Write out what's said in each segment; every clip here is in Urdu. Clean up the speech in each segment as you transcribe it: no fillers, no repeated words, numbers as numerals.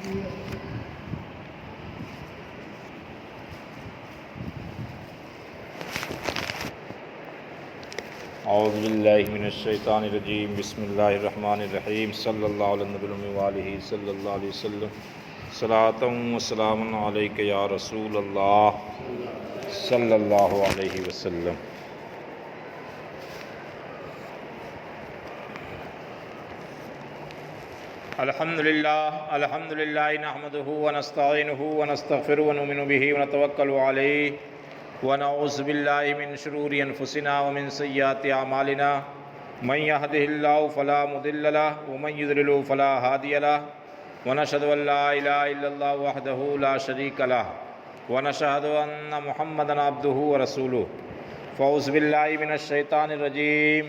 اعوذ باللہ من الشیطان الرجیم بسم اللہ الرحمن الرحیم صلی اللہ علیہ نبی وآلہ صلی اللہ علیہ وسلم صلاۃ و سلام علیک یا رسول اللہ صلی اللہ علیہ وسلم۔ الحمدللہ نحمدہ ونستعینہ ونستغفرہ ونؤمن بہ ونتوکل علیہ ونعوذ باللہ من شرور انفسنا ومن سیئات اعمالنا من یہدہ اللہ فلا مضل لہ ومن یضلل فلا ہادی لہ ونشہد ان لا الہ الا اللہ وحدہ لا شریک لہ ونشہد ان محمدا عبدہ ورسولہ۔ فاعوذ باللہ من الشیطان الرجیم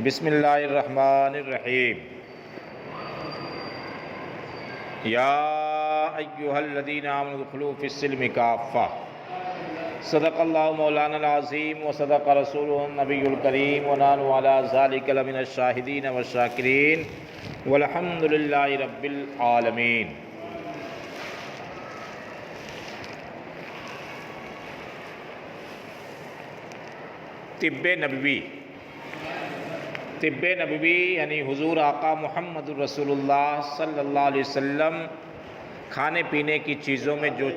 بسم اللہ الرحمن الرحیم۔ یا ایہا الذین آمنوا ادخلوا فی السلم کافہ۔ صدق اللہ مولانا العظیم وصدق رسولہ النبی الکریم ونحن علی ذلک لمن الشاہدین والشاکرین والحمد للہ رب العالمین۔ طب نبوی یعنی حضور آقا محمد الرسول اللہ صلی اللہ علیہ وسلم کھانے پینے کی چیزوں میں جو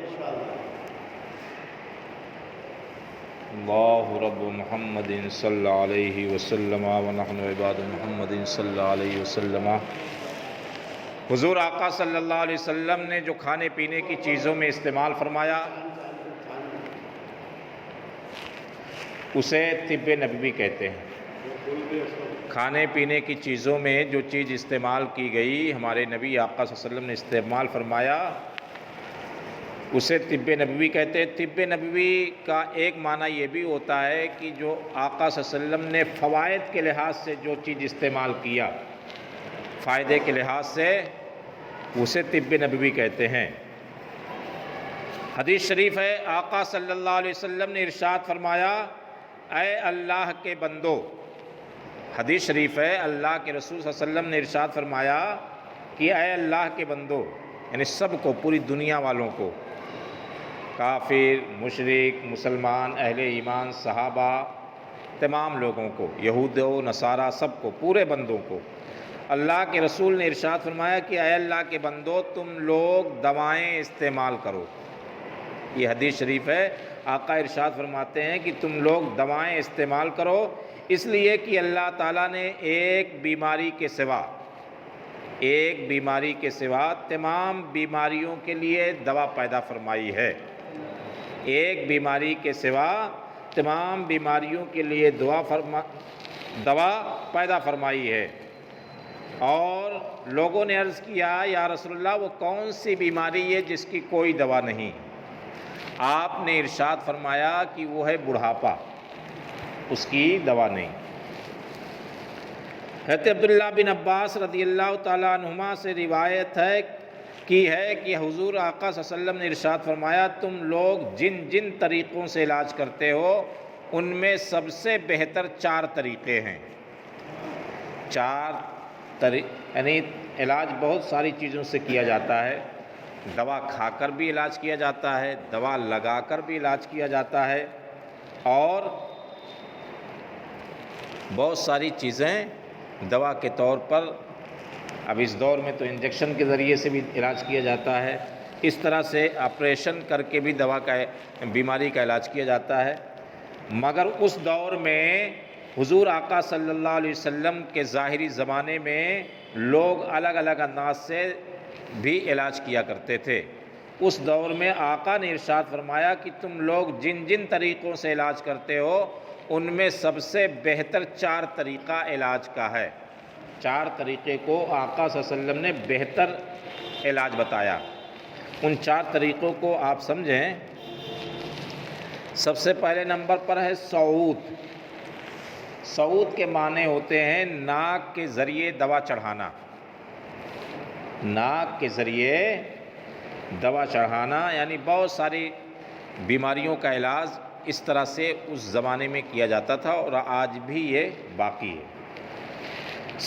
اللہ رب محمد صلی اللہ علیہ وسلم ونحن عباد محمد صلی اللہ علیہ وسلم۔ حضور آقا صلی اللہ علیہ وسلم نے جو کھانے پینے کی چیزوں میں استعمال فرمایا اسے طب نبوی کہتے ہیں۔ کھانے پینے کی چیزوں میں جو چیز استعمال کی گئی ہمارے نبی آقا صلی اللہ علیہ وسلم نے استعمال فرمایا اسے طب نبوی کہتے ہیں۔ طب نبوی کا ایک معنی یہ بھی ہوتا ہے کہ جو آقا صلی اللہ علیہ وسلم نے فوائد کے لحاظ سے جو چیز استعمال کیا، فائدے کے لحاظ سے، اسے طب نبوی کہتے ہیں۔ حدیث شریف ہے، آقا صلی اللہ علیہ وسلم نے ارشاد فرمایا، اے اللہ کے بندو، حدیث شریف ہے اللہ کے رسول صلی اللہ علیہ وسلم نے ارشاد فرمایا کہ اے اللہ کے بندو، یعنی سب کو، پوری دنیا والوں کو، کافر، مشرک، مسلمان، اہل ایمان، صحابہ، تمام لوگوں کو، یہود و نصارہ، سب کو، پورے بندوں کو، اللہ کے رسول نے ارشاد فرمایا کہ اے اللہ کے بندو تم لوگ دوائیں استعمال کرو۔ یہ حدیث شریف ہے، آقا ارشاد فرماتے ہیں کہ تم لوگ دوائیں استعمال کرو، اس لیے کہ اللہ تعالیٰ نے ایک بیماری کے سوا تمام بیماریوں کے لیے دوا پیدا فرمائی ہے۔ ایک بیماری کے سوا تمام بیماریوں کے لیے دوا پیدا فرمائی ہے۔ اور لوگوں نے عرض کیا یا رسول اللہ وہ کون سی بیماری ہے جس کی کوئی دوا نہیں؟ آپ نے ارشاد فرمایا کہ وہ ہے بڑھاپا، اس کی دوا نہیں۔ حضرت عبداللہ بن عباس رضی اللہ تعالیٰ عنہما سے روایت ہے کہ حضور آقا صلی اللہ علیہ وسلم نے ارشاد فرمایا تم لوگ جن طریقوں سے علاج کرتے ہو ان میں سب سے بہتر 4 طریقے ہیں۔ یعنی علاج بہت ساری چیزوں سے کیا جاتا ہے، دوا کھا کر بھی علاج کیا جاتا ہے، دوا لگا کر بھی علاج کیا جاتا ہے، اور بہت ساری چیزیں دوا کے طور پر، اب اس دور میں تو انجیکشن کے ذریعے سے بھی علاج کیا جاتا ہے، اس طرح سے آپریشن کر کے بھی بیماری کا علاج کیا جاتا ہے۔ مگر اس دور میں حضور آقا صلی اللہ علیہ وسلم کے ظاہری زمانے میں لوگ الگ الگ انداز سے بھی علاج کیا کرتے تھے۔ اس دور میں آقا نے ارشاد فرمایا کہ تم لوگ جن طریقوں سے علاج کرتے ہو ان میں سب سے بہتر 4 طریقہ علاج کا ہے۔ 4 طریقے کو آقا صلی اللہ علیہ وسلم نے بہتر علاج بتایا۔ ان 4 طریقوں کو آپ سمجھیں۔ سب سے پہلے نمبر پر ہے صعود۔ صعود کے معنی ہوتے ہیں ناک کے ذریعے دوا چڑھانا۔ ناک کے ذریعے دوا چڑھانا یعنی بہت ساری بیماریوں کا علاج اس طرح سے اس زمانے میں کیا جاتا تھا اور آج بھی یہ باقی ہے۔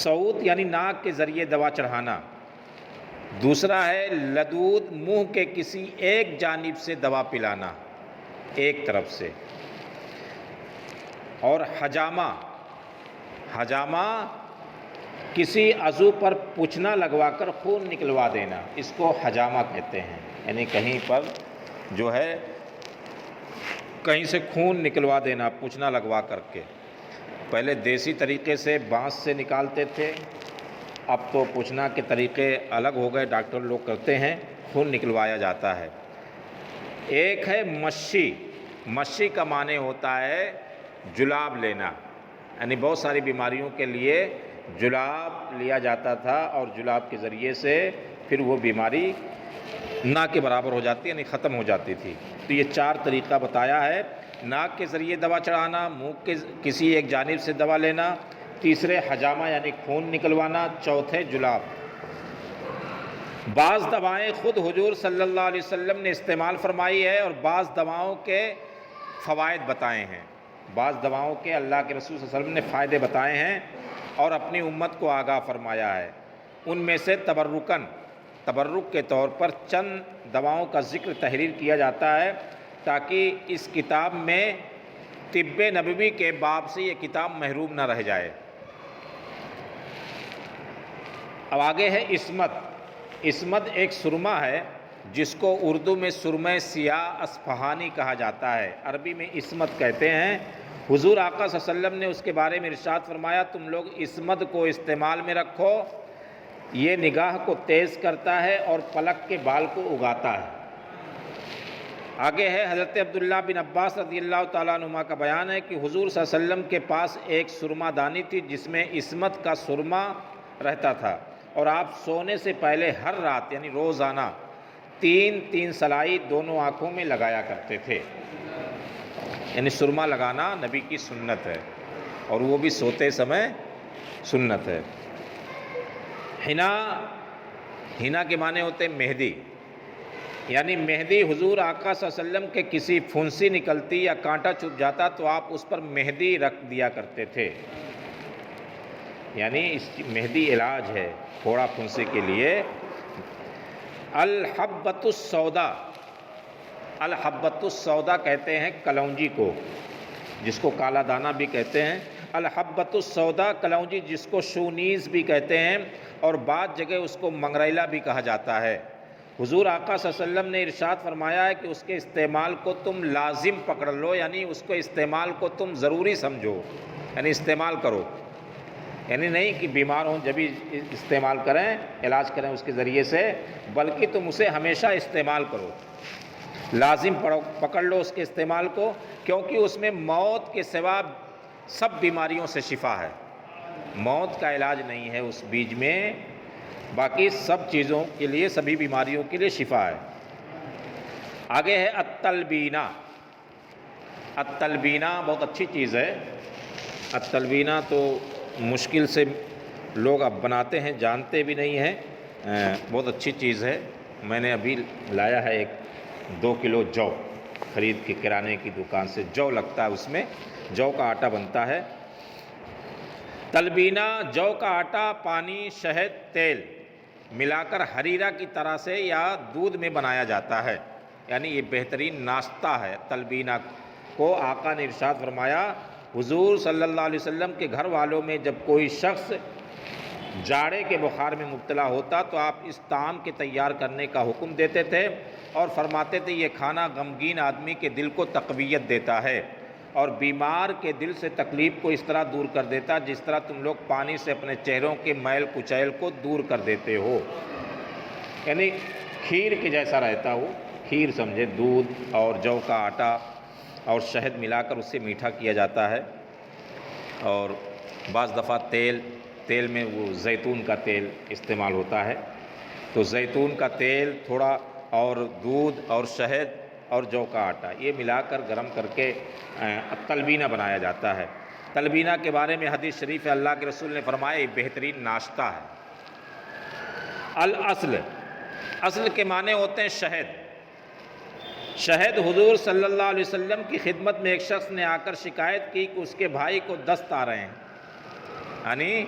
صعود یعنی ناک کے ذریعے دوا چڑھانا۔ دوسرا ہے لدود، منہ کے کسی ایک جانب سے دوا پلانا، ایک طرف سے، اور حجامہ، حجامہ کسی عضو پر پوچھنا لگوا کر خون نکلوا دینا، اس کو حجامہ کہتے ہیں، یعنی کہیں پر جو ہے کہیں سے خون نکلوا دینا پوچھنا لگوا کر کے۔ پہلے دیسی طریقے سے بانس سے نکالتے تھے، اب تو پوچھنا کے طریقے الگ ہو گئے، ڈاکٹر لوگ کرتے ہیں، خون نکلوایا جاتا ہے۔ ایک ہے مشی، مشی کا معنی ہوتا ہے جلاب لینا، یعنی بہت ساری بیماریوں کے لیے جلاب لیا جاتا تھا اور جلاب کے ذریعے سے پھر وہ بیماری نہ کے برابر ہو جاتی، یعنی ختم ہو جاتی تھی۔ تو یہ 4 طریقہ بتایا ہے، ناک کے ذریعے دوا چڑھانا، منہ کے کسی ایک جانب سے دوا لینا، تیسرے حجامہ یعنی خون نکلوانا، چوتھے جلاب۔ بعض دوائیں خود حضور صلی اللہ علیہ وسلم نے استعمال فرمائی ہے اور بعض دواؤں کے فوائد بتائے ہیں، بعض دواؤں کے اللہ کے رسول صلی اللہ علیہ وسلم نے فائدے بتائے ہیں اور اپنی امت کو آگاہ فرمایا ہے۔ ان میں سے تبرک کے طور پر چند دواؤں کا ذکر تحریر کیا جاتا ہے تاکہ اس کتاب میں طب نبوی کے باب سے یہ کتاب محروم نہ رہ جائے۔ اب آگے ہے عصمت۔ عصمت ایک سرما ہے جس کو اردو میں سرمہ سیاہ اصفہانی کہا جاتا ہے، عربی میں عصمت کہتے ہیں۔ حضور آقا صلی اللہ علیہ وسلم نے اس کے بارے میں ارشاد فرمایا، تم لوگ عصمت کو استعمال میں رکھو، یہ نگاہ کو تیز کرتا ہے اور پلک کے بال کو اگاتا ہے۔ آگے ہے حضرت عبداللہ بن عباس رضی اللہ تعالیٰ عنہما کا بیان ہے کہ حضور صلی اللہ علیہ وسلم کے پاس ایک سرما دانی تھی جس میں عصمت کا سرما رہتا تھا، اور آپ سونے سے پہلے ہر رات یعنی روزانہ 3 سلائی دونوں آنکھوں میں لگایا کرتے تھے، یعنی سرما لگانا نبی کی سنت ہے اور وہ بھی سوتے سمے سنت ہے۔ حنا کے معنی ہوتے ہیں مہندی، یعنی مہندی حضور آقا صلی اللہ علیہ وسلم کے کسی پھنسی نکلتی یا کانٹا چبھ جاتا تو آپ اس پر مہندی رکھ دیا کرتے تھے، یعنی اس کی مہندی علاج ہے پھوڑا پھنسی کے لیے۔ الحبۃ السودا، الحبۃ السودا کہتے ہیں کلونجی کو، جس کو کالا دانہ بھی کہتے ہیں۔ الحبۃ السودا کلونجی جس کو شونیز بھی کہتے ہیں اور بعض جگہ اس کو منگریلا بھی کہا جاتا ہے۔ حضور آقا صلی اللہ علیہ وسلم نے ارشاد فرمایا ہے کہ اس کے استعمال کو تم لازم پکڑ لو، یعنی اس کو استعمال کو تم ضروری سمجھو، یعنی استعمال کرو، یعنی نہیں کہ بیمار ہوں جبھی استعمال کریں، علاج کریں اس کے ذریعے سے، بلکہ تم اسے ہمیشہ استعمال کرو، لازم پکڑ لو اس کے استعمال کو، کیونکہ اس میں موت کے سوا سب بیماریوں سے شفا ہے، موت کا علاج نہیں ہے اس بیج میں، باقی سب چیزوں کے لیے، سبھی بیماریوں کے لیے شفا ہے۔ آگے ہے التلبینہ۔ التلبینہ بہت اچھی چیز ہے، التلبینہ تو مشکل سے لوگ اب بناتے ہیں، جانتے بھی نہیں ہیں، بہت اچھی چیز ہے۔ میں نے ابھی لایا ہے 2 کلو جو خرید کے کرانے کی دکان سے، جو لگتا ہے اس میں، جو کا آٹا بنتا ہے۔ تلبینہ جو کا آٹا پانی، شہد، تیل ملا کر حریرہ کی طرح سے یا دودھ میں بنایا جاتا ہے، یعنی یہ بہترین ناشتہ ہے۔ تلبینہ کو آقا نے ارشاد فرمایا، حضور صلی اللہ علیہ وسلم کے گھر والوں میں جب کوئی شخص جاڑے کے بخار میں مبتلا ہوتا تو آپ اس طعام کے تیار کرنے کا حکم دیتے تھے اور فرماتے تھے یہ کھانا غمگین آدمی کے دل کو تقویت دیتا ہے اور بیمار کے دل سے تکلیف کو اس طرح دور کر دیتا جس طرح تم لوگ پانی سے اپنے چہروں کے میل کچیل کو دور کر دیتے ہو، یعنی کھیر کے جیسا رہتا ہو، کھیر سمجھے، دودھ اور جو کا آٹا اور شہد ملا کر اسے میٹھا کیا جاتا ہے۔ اور بعض دفعہ تیل میں وہ زیتون کا تیل استعمال ہوتا ہے، تو زیتون کا تیل تھوڑا اور دودھ اور شہد اور جو کا آٹا یہ ملا کر گرم کر کے تلبینہ بنایا جاتا ہے۔ تلبینہ کے بارے میں حدیث شریف ہے، اللہ کے رسول نے فرمایا یہ بہترین ناشتہ ہے۔ الاصل، اصل کے معنی ہوتے ہیں شہد۔ شہد حضور صلی اللہ علیہ وسلم کی خدمت میں ایک شخص نے آ کر شکایت کی کہ اس کے بھائی کو دست آ رہے ہیں، یعنی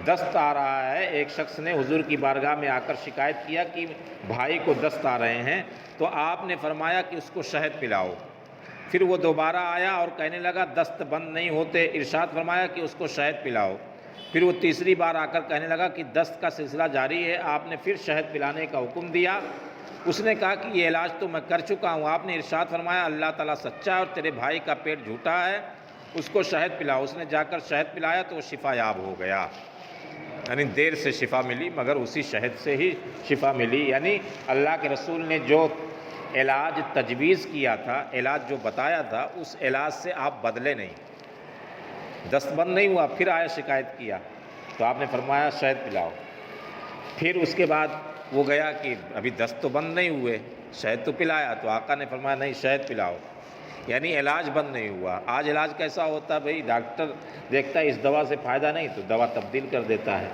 دست آ رہا ہے، ایک شخص نے حضور کی بارگاہ میں آ کر شکایت کیا کہ بھائی کو دست آ رہے ہیں، تو آپ نے فرمایا کہ اس کو شہد پلاؤ۔ پھر وہ دوبارہ آیا اور کہنے لگا دست بند نہیں ہوتے، ارشاد فرمایا کہ اس کو شہد پلاؤ۔ پھر وہ تیسری بار آ کر کہنے لگا کہ دست کا سلسلہ جاری ہے، آپ نے پھر شہد پلانے کا حکم دیا۔ اس نے کہا کہ یہ علاج تو میں کر چکا ہوں۔ آپ نے ارشاد فرمایا اللہ تعالیٰ سچا ہے اور تیرے بھائی کا پیٹ جھوٹا ہے، اس کو شہد پلاؤ۔ اس نے جا کر شہد پلایا تو وہ شفا یاب ہو گیا، یعنی دیر سے شفا ملی مگر اسی شہد سے ہی شفا ملی۔ یعنی اللہ کے رسول نے جو علاج تجویز کیا تھا، علاج جو بتایا تھا، اس علاج سے آپ بدلے نہیں، دست بند نہیں ہوا، پھر آیا شکایت کیا تو آپ نے فرمایا شہد پلاؤ۔ پھر اس کے بعد وہ گیا کہ ابھی دست تو بند نہیں ہوئے، شہد تو پلایا، تو آقا نے فرمایا نہیں شہد پلاؤ، یعنی علاج بند نہیں ہوا۔ آج علاج کیسا ہوتا ہے بھئی، ڈاکٹر دیکھتا ہے اس دوا سے فائدہ نہیں تو دوا تبدیل کر دیتا ہے،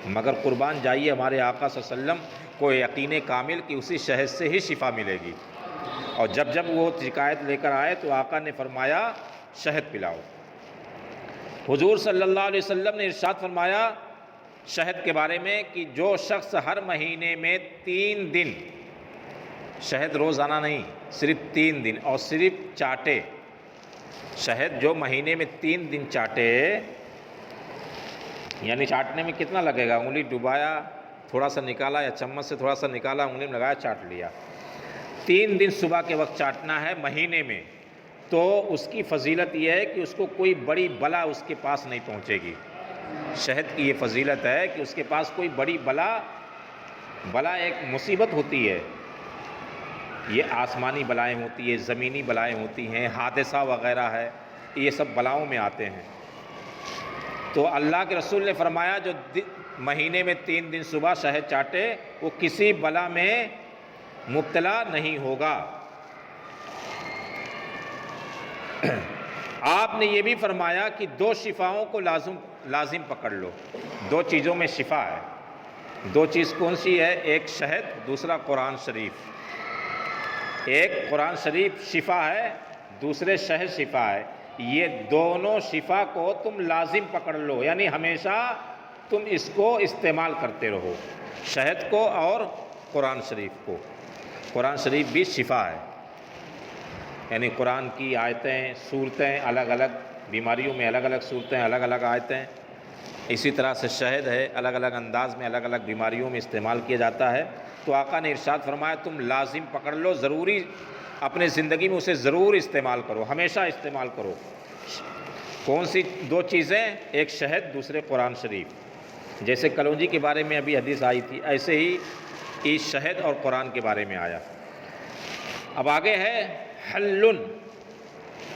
مگر قربان جائیے ہمارے آقا صلی اللہ علیہ وسلم کو یقین کامل کہ اسی شہد سے ہی شفا ملے گی۔ اور جب وہ شکایت لے کر آئے تو آقا نے فرمایا شہد پلاؤ۔ حضور صلی اللہ علیہ وسلم نے ارشاد فرمایا شہد کے بارے میں کہ جو شخص ہر مہینے میں 3 دن، شہد روزانہ نہیں، صرف 3 دن اور صرف چاٹے، شہد جو مہینے میں 3 دن چاٹے، یعنی چاٹنے میں کتنا لگے گا، انگلی ڈبایا، تھوڑا سا نکالا یا چمچ سے تھوڑا سا نکالا، انگلی میں لگایا، چاٹ لیا۔ 3 دن صبح کے وقت چاٹنا ہے مہینے میں، تو اس کی فضیلت یہ ہے کہ اس کو کوئی بڑی بلا اس کے پاس نہیں پہنچے گی۔ شہد کی یہ فضیلت ہے کہ اس کے پاس کوئی بڑی بلا ایک مصیبت ہوتی ہے، یہ آسمانی بلائیں ہوتی ہیں، زمینی بلائیں ہوتی ہیں، حادثہ وغیرہ ہے، یہ سب بلاؤں میں آتے ہیں۔ تو اللہ کے رسول نے فرمایا جو مہینے میں 3 دن صبح شہد چاٹے وہ کسی بلا میں مبتلا نہیں ہوگا۔ آپ نے یہ بھی فرمایا کہ 2 شفاؤں کو لازم پکڑ لو، 2 چیزوں میں شفا ہے۔ 2 چیز کون سی ہے؟ ایک شہد، دوسرا قرآن شریف۔ ایک قرآن شریف شفا ہے، دوسرے شہد شفا ہے، یہ دونوں شفا کو تم لازم پکڑ لو، یعنی ہمیشہ تم اس کو استعمال کرتے رہو، شہد کو اور قرآن شریف کو۔ قرآن شریف بھی شفا ہے، یعنی قرآن کی آیتیں، صورتیں الگ الگ بیماریوں میں الگ الگ صورتیں، الگ الگ آیتیں، اسی طرح سے شہد ہے الگ الگ انداز میں الگ الگ بیماریوں میں استعمال کیا جاتا ہے۔ تو آقا نے ارشاد فرمایا تم لازم پکڑ لو، ضروری اپنے زندگی میں اسے ضرور استعمال کرو، ہمیشہ استعمال کرو۔ کون سی 2 چیزیں؟ ایک شہد، دوسرے قرآن شریف۔ جیسے کلونجی کے بارے میں ابھی حدیث آئی تھی، ایسے ہی اس شہد اور قرآن کے بارے میں آیا۔ اب آگے ہے حلن۔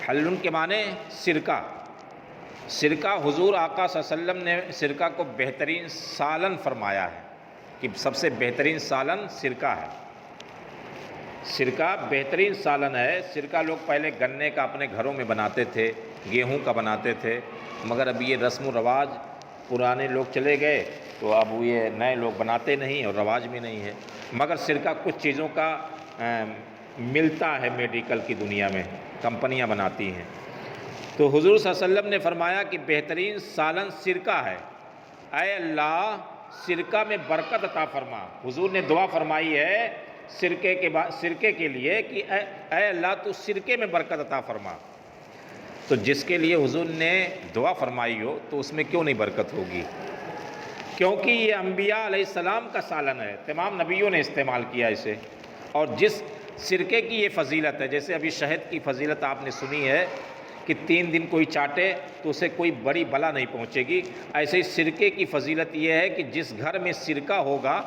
حلن کے معنی سرکہ۔ سرکہ حضور آقا صلی اللہ علیہ وسلم نے سرکہ کو بہترین سالن فرمایا ہے کہ سب سے بہترین سالن سرکہ ہے۔ سرکہ بہترین سالن ہے۔ سرکہ لوگ پہلے گنے کا اپنے گھروں میں بناتے تھے، گیہوں کا بناتے تھے، مگر اب یہ رسم و رواج پرانے لوگ چلے گئے تو اب یہ نئے لوگ بناتے نہیں اور رواج بھی نہیں ہے، مگر سرکہ کچھ چیزوں کا ملتا ہے میڈیکل کی دنیا میں، کمپنیاں بناتی ہیں۔ تو حضور صلی اللہ علیہ وسلم نے فرمایا کہ بہترین سالن سرکہ ہے، اے اللہ سرکہ میں برکت عطا فرما۔ حضور نے دعا فرمائی ہے سرکے کے لیے کہ اے اللہ تو سرکے میں برکت عطا فرما۔ تو جس کے لیے حضور نے دعا فرمائی ہو تو اس میں کیوں نہیں برکت ہوگی؟ کیونکہ یہ انبیاء علیہ السلام کا سالن ہے، تمام نبیوں نے استعمال کیا اسے۔ اور جس سرکے کی یہ فضیلت ہے، جیسے ابھی شہد کی فضیلت آپ نے سنی ہے کہ 3 دن کوئی چاٹے تو اسے کوئی بڑی بلا نہیں پہنچے گی، ایسے ہی سرکے کی فضیلت یہ ہے کہ جس گھر میں سرکہ ہوگا،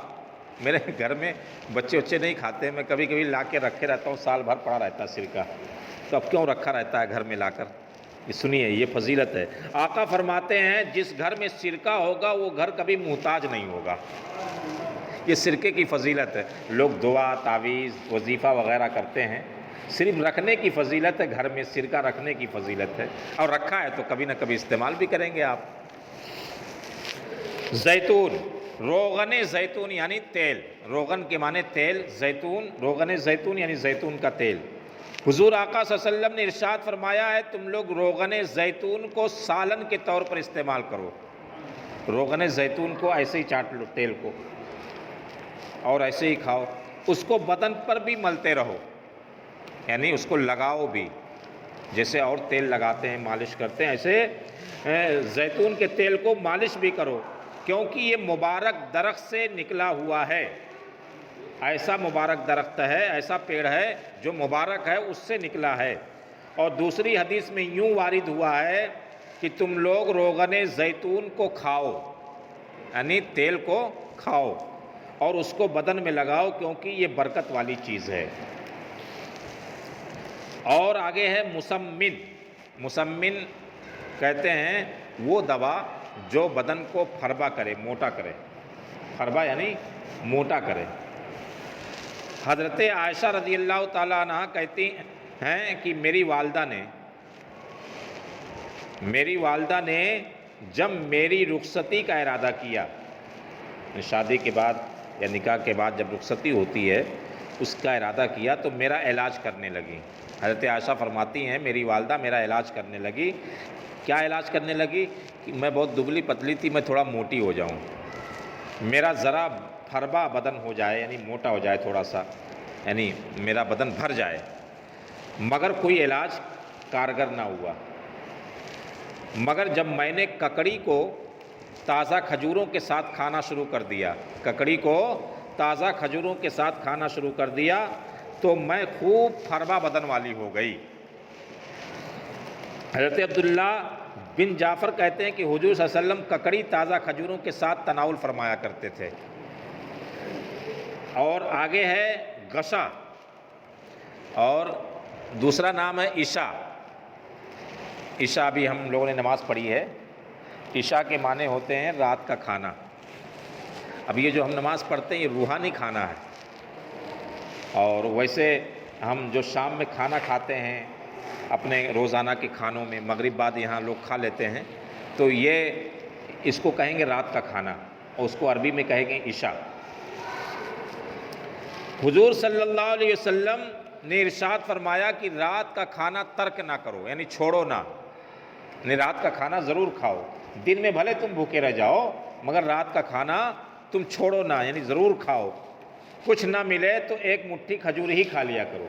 میرے گھر میں بچے نہیں کھاتے، میں کبھی کبھی لا کے رکھے رہتا ہوں، سال بھر پڑا رہتا ہے سرکہ، تو اب کیوں رکھا رہتا ہے گھر میں لا کر؟ یہ سنیے، یہ فضیلت ہے۔ آقا فرماتے ہیں جس گھر میں سرکہ ہوگا وہ گھر کبھی محتاج نہیں ہوگا۔ یہ سرکے کی فضیلت ہے۔ لوگ دعا، تعویذ، وظیفہ وغیرہ کرتے ہیں، صرف رکھنے کی فضیلت ہے، گھر میں سرکہ رکھنے کی فضیلت ہے، اور رکھا ہے تو کبھی نہ کبھی استعمال بھی کریں گے آپ۔ زیتون، روغن زیتون یعنی تیل، روغن کے معنی تیل، زیتون، روغن زیتون یعنی زیتون کا تیل۔ حضور آقا صلی اللہ علیہ وسلم نے ارشاد فرمایا ہے تم لوگ روغن زیتون کو سالن کے طور پر استعمال کرو۔ روغن زیتون کو ایسے ہی چاٹ لو تیل کو اور ایسے ہی کھاؤ، اس کو بدن پر بھی ملتے رہو، یعنی اس کو لگاؤ بھی، جیسے اور تیل لگاتے ہیں مالش کرتے ہیں ایسے زیتون کے تیل کو مالش بھی کرو، کیونکہ یہ مبارک درخت سے نکلا ہوا ہے، ایسا مبارک درخت ہے، ایسا پیڑ ہے جو مبارک ہے، اس سے نکلا ہے۔ اور دوسری حدیث میں یوں وارد ہوا ہے کہ تم لوگ روغن زیتون کو کھاؤ، یعنی تیل کو کھاؤ اور اس کو بدن میں لگاؤ، کیونکہ یہ برکت والی چیز ہے۔ اور آگے ہے مسمن۔ مسمن کہتے ہیں وہ دوا جو بدن کو پھربا کرے، موٹا کرے، پھربا یعنی موٹا کرے۔ حضرت عائشہ رضی اللہ تعالیٰ عنہ کہتی ہیں کہ میری والدہ نے جب میری رخصتی کا ارادہ کیا، شادی کے بعد یا نکاح کے بعد جب رخصتی ہوتی ہے اس کا ارادہ کیا تو میرا علاج کرنے لگی۔ حضرت عائشہ فرماتی ہیں میری والدہ میرا علاج کرنے لگی۔ کیا علاج کرنے لگی؟ کہ میں بہت دبلی پتلی تھی، میں تھوڑا موٹی ہو جاؤں، میرا ذرا پھربا بدن ہو جائے، یعنی موٹا ہو جائے تھوڑا سا، یعنی میرا بدن بھر جائے، مگر کوئی علاج کارگر نہ ہوا۔ مگر جب میں نے ککڑی کو تازہ کھجوروں کے ساتھ کھانا شروع کر دیا، ککڑی کو تازہ کھجوروں کے ساتھ کھانا شروع کر دیا تو میں خوب پھربا بدن والی ہو گئی۔ حضرت عبداللہ بن جعفر کہتے ہیں کہ حضور صلی اللہ علیہ وسلم ککڑی تازہ کھجوروں کے ساتھ تناول فرمایا کرتے تھے۔ اور آگے ہے غشا، اور دوسرا نام ہے عشاء۔ عشاء بھی ہم لوگوں نے نماز پڑھی ہے، عشاء کے معنی ہوتے ہیں رات کا کھانا۔ اب یہ جو ہم نماز پڑھتے ہیں یہ روحانی کھانا ہے، اور ویسے ہم جو شام میں کھانا کھاتے ہیں اپنے روزانہ کے کھانوں میں، مغرب بعد یہاں لوگ کھا لیتے ہیں، تو یہ اس کو کہیں گے رات کا کھانا، اور اس کو عربی میں کہیں گے عشاء۔ حضور صلی اللہ علیہ وسلم نے ارشاد فرمایا کہ رات کا کھانا ترک نہ کرو، یعنی چھوڑو نہ، یعنی رات کا کھانا ضرور کھاؤ، دن میں بھلے تم بھوکے رہ جاؤ مگر رات کا کھانا تم چھوڑو نہ، یعنی ضرور کھاؤ، کچھ نہ ملے تو ایک مٹھی کھجور ہی کھا لیا کرو۔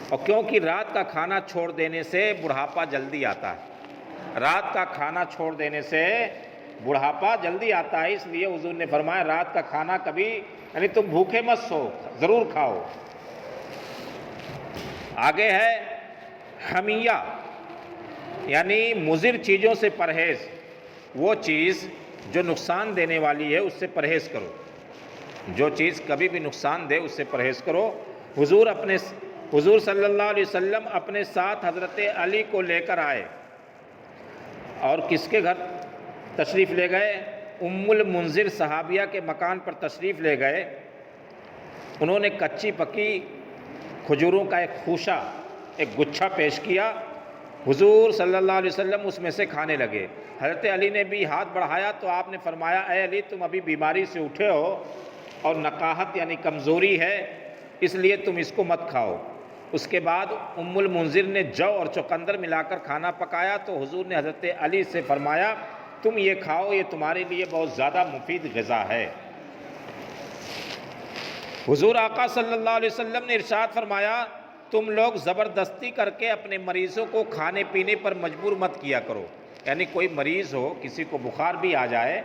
اور کیونکہ رات کا کھانا چھوڑ دینے سے بڑھاپا جلدی آتا ہے، رات کا کھانا چھوڑ دینے سے بڑھاپا جلدی آتا ہے، اس لیے حضور نے فرمایا رات کا کھانا کبھی، یعنی تم بھوکے مت سو، ضرور کھاؤ۔ آگے ہے حمیہ، یعنی مضر چیزوں سے پرہیز، وہ چیز جو نقصان دینے والی ہے اس سے پرہیز کرو، جو چیز کبھی بھی نقصان دے اس سے پرہیز کرو۔ حضور صلی اللہ علیہ وسلم اپنے ساتھ حضرت علی کو لے کر آئے، اور کس کے گھر تشریف لے گئے؟ ام المنذر صحابیہ کے مکان پر تشریف لے گئے۔ انہوں نے کچی پکی کھجوروں کا ایک خوشہ، ایک گچھا پیش کیا، حضور صلی اللہ علیہ وسلم اس میں سے کھانے لگے۔ حضرت علی نے بھی ہاتھ بڑھایا تو آپ نے فرمایا اے علی تم ابھی بیماری سے اٹھے ہو اور نقاہت یعنی کمزوری ہے، اس لیے تم اس کو مت کھاؤ۔ اس کے بعد ام المنذر نے جو اور چقندر ملا کر کھانا پکایا تو حضور نے حضرت علی سے فرمایا تم یہ کھاؤ، یہ تمہارے لیے بہت زیادہ مفید غذا ہے۔ حضور آقا صلی اللہ علیہ وسلم نے ارشاد فرمایا تم لوگ زبردستی کر کے اپنے مریضوں کو کھانے پینے پر مجبور مت کیا کرو، یعنی کوئی مریض ہو، کسی کو بخار بھی آ جائے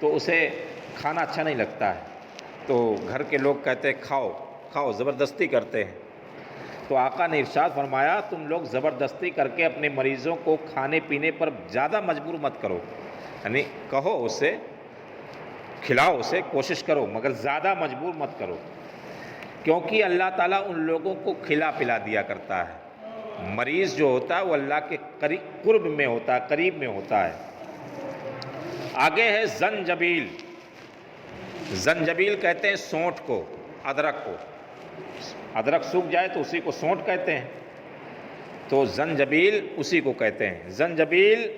تو اسے کھانا اچھا نہیں لگتا ہے، تو گھر کے لوگ کہتے ہیں کھاؤ کھاؤ، زبردستی کرتے ہیں، تو آقا نے ارشاد فرمایا تم لوگ زبردستی کر کے اپنے مریضوں کو کھانے پینے پر زیادہ مجبور مت کرو، یعنی کہو اسے، کھلاؤ اسے، کوشش کرو مگر زیادہ مجبور مت کرو، کیونکہ اللہ تعالیٰ ان لوگوں کو کھلا پلا دیا کرتا ہے۔ مریض جو ہوتا ہے وہ اللہ کے قرب میں ہوتا ہے، قریب میں ہوتا ہے۔ آگے ہے زنجبیل۔ زنجبیل کہتے ہیں سونٹ کو، ادرک کو، ادرک سوکھ جائے تو اسی کو سونٹ کہتے ہیں، تو زنجبیل اسی کو کہتے ہیں۔ زنجبیل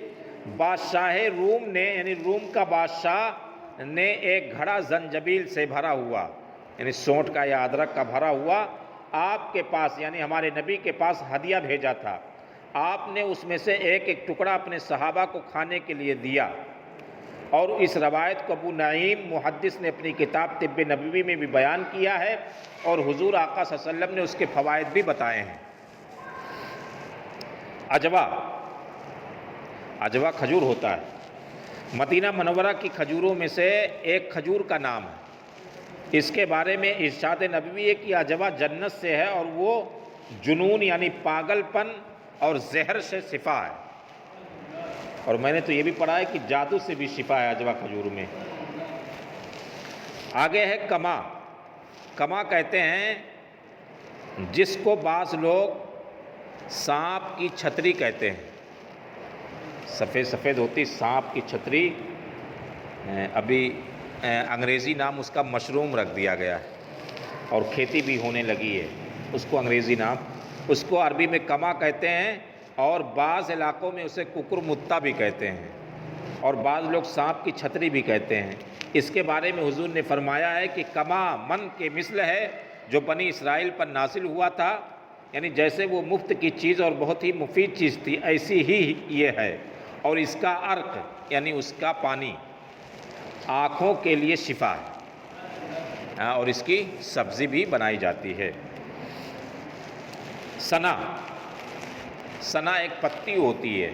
بادشاہ روم نے، یعنی روم کا بادشاہ نے ایک گھڑا زنجبیل سے بھرا ہوا، یعنی سونٹ کا یا ادرک کا بھرا ہوا آپ کے پاس، یعنی ہمارے نبی کے پاس ہدیہ بھیجا تھا، آپ نے اس میں سے ایک ایک ٹکڑا اپنے صحابہ کو کھانے کے لیے دیا۔ اور اس روایت کو ابو نعیم محدث نے اپنی کتاب طب نبوی میں بھی بیان کیا ہے، اور حضور آقا صلی اللہ علیہ وسلم نے اس کے فوائد بھی بتائے ہیں۔ عجوہ کھجور ہوتا ہے، مدینہ منورہ کی کھجوروں میں سے ایک کھجور کا نام ہے۔ اس کے بارے میں ارشاد نبوی ہے کہ عجوہ جنت سے ہے، اور وہ جنون یعنی پاگل پن اور زہر سے شفا ہے، اور میں نے تو یہ بھی پڑھا ہے کہ جادو سے بھی شفا ہے عجوہ کھجور میں۔ آگے ہے کما۔ کما کہتے ہیں جس کو بعض لوگ سانپ کی چھتری کہتے ہیں، سفید سفید ہوتی سانپ کی چھتری، ابھی انگریزی نام اس کا مشروم رکھ دیا گیا ہے، اور کھیتی بھی ہونے لگی ہے اس کو انگریزی نام، اس کو عربی میں کما کہتے ہیں، اور بعض علاقوں میں اسے ککر متا بھی کہتے ہیں، اور بعض لوگ سانپ کی چھتری بھی کہتے ہیں۔ اس کے بارے میں حضور نے فرمایا ہے کہ کما من کے مثل ہے جو بنی اسرائیل پر نازل ہوا تھا، یعنی جیسے وہ مفت کی چیز اور بہت ہی مفید چیز تھی، ایسی ہی یہ ہے، اور اس کا عرق یعنی اس کا پانی آنکھوں کے لیے شفا ہے، اور اس کی سبزی بھی بنائی جاتی ہے۔ سنا۔ سنا ایک پتی ہوتی ہے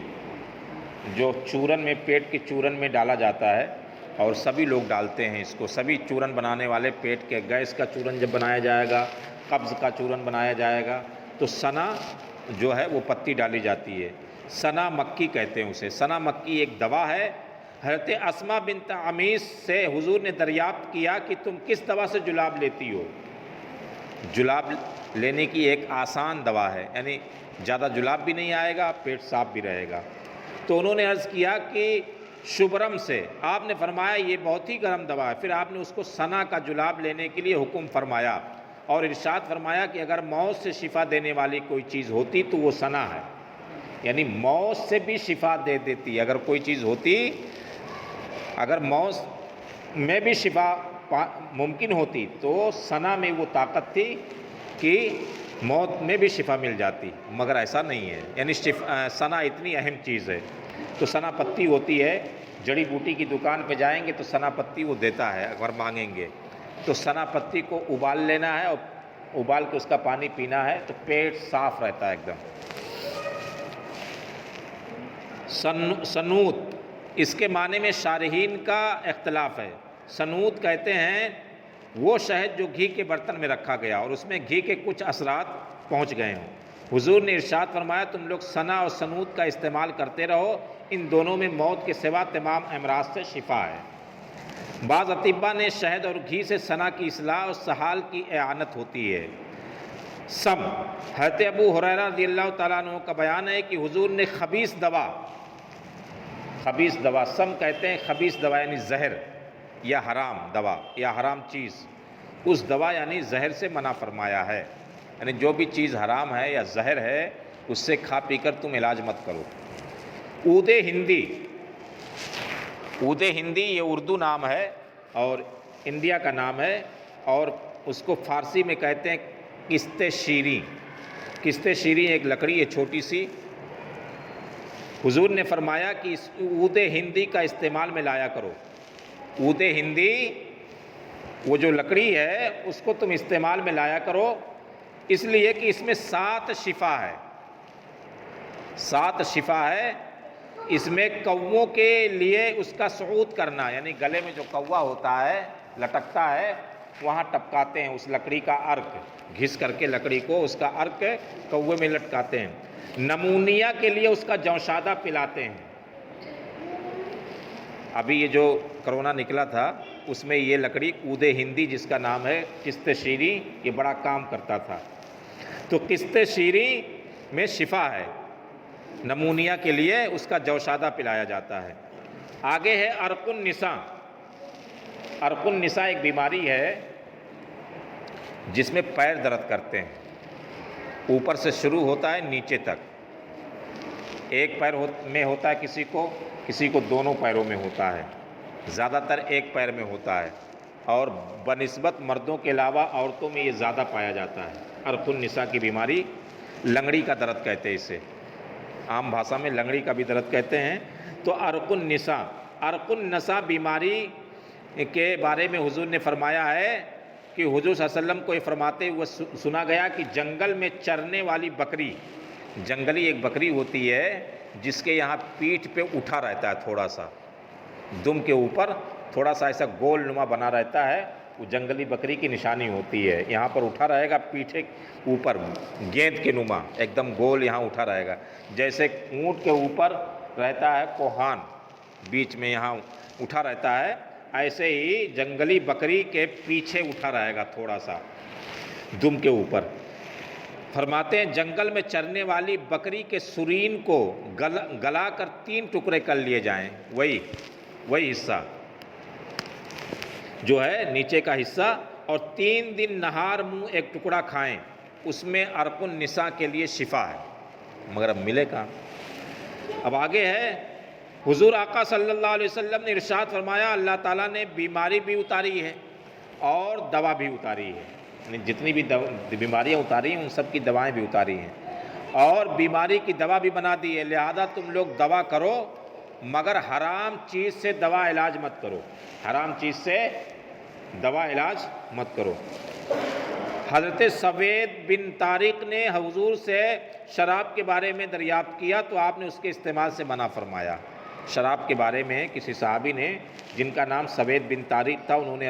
جو چورن میں، پیٹ کے چورن میں ڈالا جاتا ہے، اور سبھی لوگ ڈالتے ہیں اس کو، سبھی چورن بنانے والے، پیٹ کے گیس کا چورن جب بنایا جائے گا، قبض کا چورن بنایا جائے گا، تو سنا جو ہے وہ پتی ڈالی جاتی ہے۔ سنا مکی کہتے ہیں اسے۔ سنا مکی ایک دوا ہے۔ حضرت اسماء بنت عمیس سے حضور نے دریافت کیا کہ تم کس دوا سے جلاب لیتی ہو؟ جلاب لینے کی ایک آسان دوا ہے، یعنی زیادہ جلاب بھی نہیں آئے گا، پیٹ صاف بھی رہے گا۔ تو انہوں نے عرض کیا کہ شبرم سے۔ آپ نے فرمایا یہ بہت ہی گرم دوا ہے۔ پھر آپ نے اس کو سنا کا جلاب لینے کے لیے حکم فرمایا، اور ارشاد فرمایا کہ اگر موت سے شفا دینے والی کوئی چیز ہوتی تو وہ سنا ہے، یعنی موت سے بھی شفا دے دیتی۔ اگر کوئی چیز ہوتی، اگر موت میں بھی شفا ممکن ہوتی تو سنا میں وہ طاقت تھی کہ موت میں بھی شفا مل جاتی، مگر ایسا نہیں ہے، یعنی سنا اتنی اہم چیز ہے۔ تو سنا پتی ہوتی ہے، جڑی بوٹی کی دکان پہ جائیں گے تو سنا پتی وہ دیتا ہے اگر مانگیں گے، تو سنا پتی کو ابال لینا ہے، اور ابال کے اس کا پانی پینا ہے تو پیٹ صاف رہتا ہے ایک دم۔ سنوت، اس کے معنی میں شارحین کا اختلاف ہے۔ سنوت کہتے ہیں وہ شہد جو گھی کے برتن میں رکھا گیا اور اس میں گھی کے کچھ اثرات پہنچ گئے ہوں۔ حضور نے ارشاد فرمایا تم لوگ سنا اور سنوت کا استعمال کرتے رہو، ان دونوں میں موت کے سوا تمام امراض سے شفا ہے۔ بعض اطباء نے شہد اور گھی سے سنا کی اصلاح اور سحال کی اعانت ہوتی ہے۔ سم، حضرت ابو ہریرہ رضی اللہ تعالیٰ عنہ کا بیان ہے کہ حضور نے خبیث دوا، سم کہتے ہیں خبیث دوا یعنی زہر یا حرام دوا یا حرام چیز، اس دوا یعنی زہر سے منع فرمایا ہے، یعنی جو بھی چیز حرام ہے یا زہر ہے اس سے کھا پی کر تم علاج مت کرو۔ عود ہندی، عود ہندی یہ اردو نام ہے اور انڈیا کا نام ہے، اور اس کو فارسی میں کہتے ہیں کست شیریں۔ کست شیریں ایک لکڑی ہے چھوٹی سی۔ حضور نے فرمایا کہ اس عود ہندی کا استعمال میں لایا کرو۔ عود ہندی وہ جو لکڑی ہے اس کو تم استعمال میں لایا کرو، اس لیے کہ اس میں 7 شفا ہے، 7 شفا ہے۔ اس میں کووں کے لیے اس کا صعود کرنا، یعنی گلے میں جو کوا ہوتا ہے لٹکتا ہے وہاں ٹپکاتے ہیں اس لکڑی کا عرق، گھس کر کے لکڑی کو اس کا عرق کوے میں لٹکاتے ہیں۔ نمونیا کے لیے اس کا جوشادہ پلاتے ہیں۔ ابھی یہ جو کرونا نکلا تھا اس میں یہ لکڑی عود ہندی جس کا نام ہے کست شیریں، یہ بڑا کام کرتا تھا۔ تو کست شیریں میں شفا ہے، نمونیا کے لیے اس کا جوشادہ پلایا جاتا ہے۔ آگے ہے عرق النساء۔ عرق النساء ایک بیماری ہے جس میں پیر درد کرتے ہیں، اوپر سے شروع ہوتا ہے نیچے تک، ایک پیر میں ہوتا ہے کسی کو دونوں پیروں میں ہوتا ہے، زیادہ تر ایک پیر میں ہوتا ہے، اور بنسبت مردوں کے علاوہ عورتوں میں یہ زیادہ پایا جاتا ہے۔ عرق النساء کی بیماری، لنگڑی کا درد کہتے ہیں اسے، عام بھاشا میں لنگڑی کا بھی درد کہتے ہیں۔ تو عرق النساء، عرق النسا بیماری کے بارے میں حضور نے فرمایا ہے کہ حضور صلی اللہ علیہ وسلم کو یہ فرماتے ہوئے سنا گیا کہ جنگل میں چرنے والی بکری، جنگلی ایک بکری ہوتی ہے جس کے یہاں پیٹھ پہ اٹھا رہتا ہے، تھوڑا سا دم کے اوپر تھوڑا سا ایسا گول نما بنا رہتا ہے، وہ جنگلی بکری کی نشانی ہوتی ہے، یہاں پر اٹھا رہے گا پیٹھے اوپر گیند کے نما ایک دم گول یہاں اٹھا رہے گا، جیسے اونٹ کے اوپر رہتا ہے کوہان بیچ میں یہاں اٹھا رہتا ہے، ایسے ہی جنگلی بکری کے پیچھے اٹھا رہے گا تھوڑا سا دم کے اوپر۔ فرماتے ہیں جنگل میں چرنے والی بکری کے سرین کو گلا کر 3 ٹکڑے کر لیے جائیں، وہی حصہ جو ہے نیچے کا حصہ، اور 3 دن نہار منہ ایک ٹکڑا کھائیں، اس میں عرق النساء کے لیے شفا ہے، مگر اب ملے کہاں؟ اب آگے ہے، حضور آقا صلی اللہ علیہ وسلم نے ارشاد فرمایا اللہ تعالیٰ نے بیماری بھی اتاری ہے اور دوا بھی اتاری ہے، یعنی جتنی بھی بیماریاں اتاری ہیں ان سب کی دوائیں بھی اتاری ہیں، اور بیماری کی دوا بھی بنا دی ہے، لہذا تم لوگ دوا کرو مگر حرام چیز سے دوا علاج مت کرو، حرام چیز سے دوا علاج مت کرو۔ حضرت سوید بن طارق نے حضور سے شراب کے بارے میں دریافت کیا تو آپ نے اس کے استعمال سے منع فرمایا۔ شراب کے بارے میں کسی صحابی نے جن کا نام سوید بن طارق تھا، انہوں نے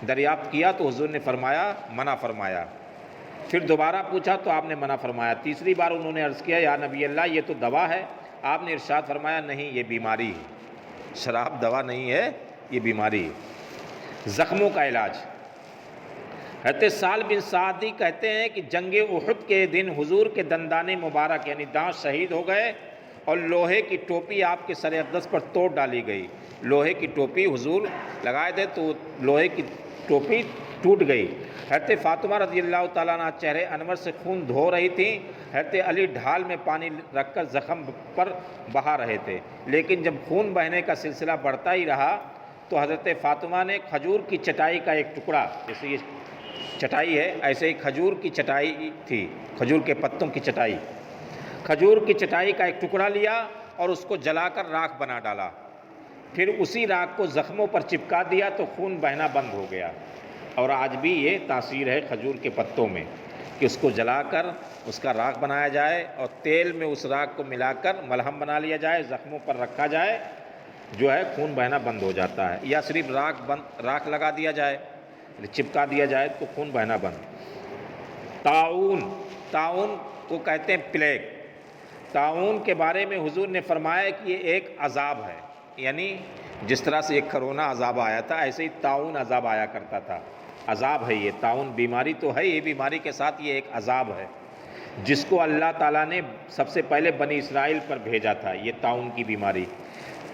دریافت کیا تو حضور نے فرمایا، منع فرمایا۔ پھر دوبارہ پوچھا تو آپ نے منع فرمایا۔ تیسری بار انہوں نے عرض کیا یا نبی اللہ یہ تو دوا ہے، آپ نے ارشاد فرمایا نہیں یہ بیماری ہے، شراب دوا نہیں ہے، یہ بیماری ہے۔ زخموں کا علاج، حضرت سال بن سعدی کہتے ہیں کہ جنگ احد کے دن حضور کے دندان مبارک یعنی دانت شہید ہو گئے اور لوہے کی ٹوپی آپ کے سر اقدس پر توڑ ڈالی گئی، لوہے کی ٹوپی حضور لگائے تھے تو لوہے کی ٹوپی ٹوٹ گئی۔ حضرت فاطمہ رضی اللہ تعالیٰ عنہ چہرے انور سے خون دھو رہی تھیں، حضرت علی ڈھال میں پانی رکھ کر زخم پر بہا رہے تھے، لیکن جب خون بہنے کا سلسلہ بڑھتا ہی رہا تو حضرت فاطمہ نے کھجور کی چٹائی کا ایک ٹکڑا، جیسے یہ چٹائی ہے ایسے ہی کھجور کی چٹائی تھی، کھجور کے پتوں کی چٹائی، کھجور کی چٹائی کا ایک ٹکڑا لیا اور اس کو جلا کر راکھ بنا ڈالا، پھر اسی راکھ کو زخموں پر چپکا دیا تو خون بہنا بند ہو گیا۔ اور آج بھی یہ تاثیر ہے کھجور کے پتوں میں کہ اس کو جلا کر اس کا راکھ بنایا جائے اور تیل میں اس راکھ کو ملا کر ملہم بنا لیا جائے، زخموں پر رکھا جائے، جو ہے خون بہنا بند ہو جاتا ہے، یا صرف راکھ لگا دیا جائے، چپکا دیا جائے تو خون بہنا بند۔ طاعون کو کہتے ہیں پلیگ۔ طاعون کے بارے میں حضور نے فرمایا کہ یہ ایک عذاب ہے، یعنی جس طرح سے ایک کرونا عذاب آیا تھا ایسے ہی طاعون عذاب آیا کرتا تھا، عذاب ہے یہ۔ طاعون بیماری تو ہے، یہ بیماری کے ساتھ یہ ایک عذاب ہے جس کو اللہ تعالیٰ نے سب سے پہلے بنی اسرائیل پر بھیجا تھا، یہ طاعون کی بیماری۔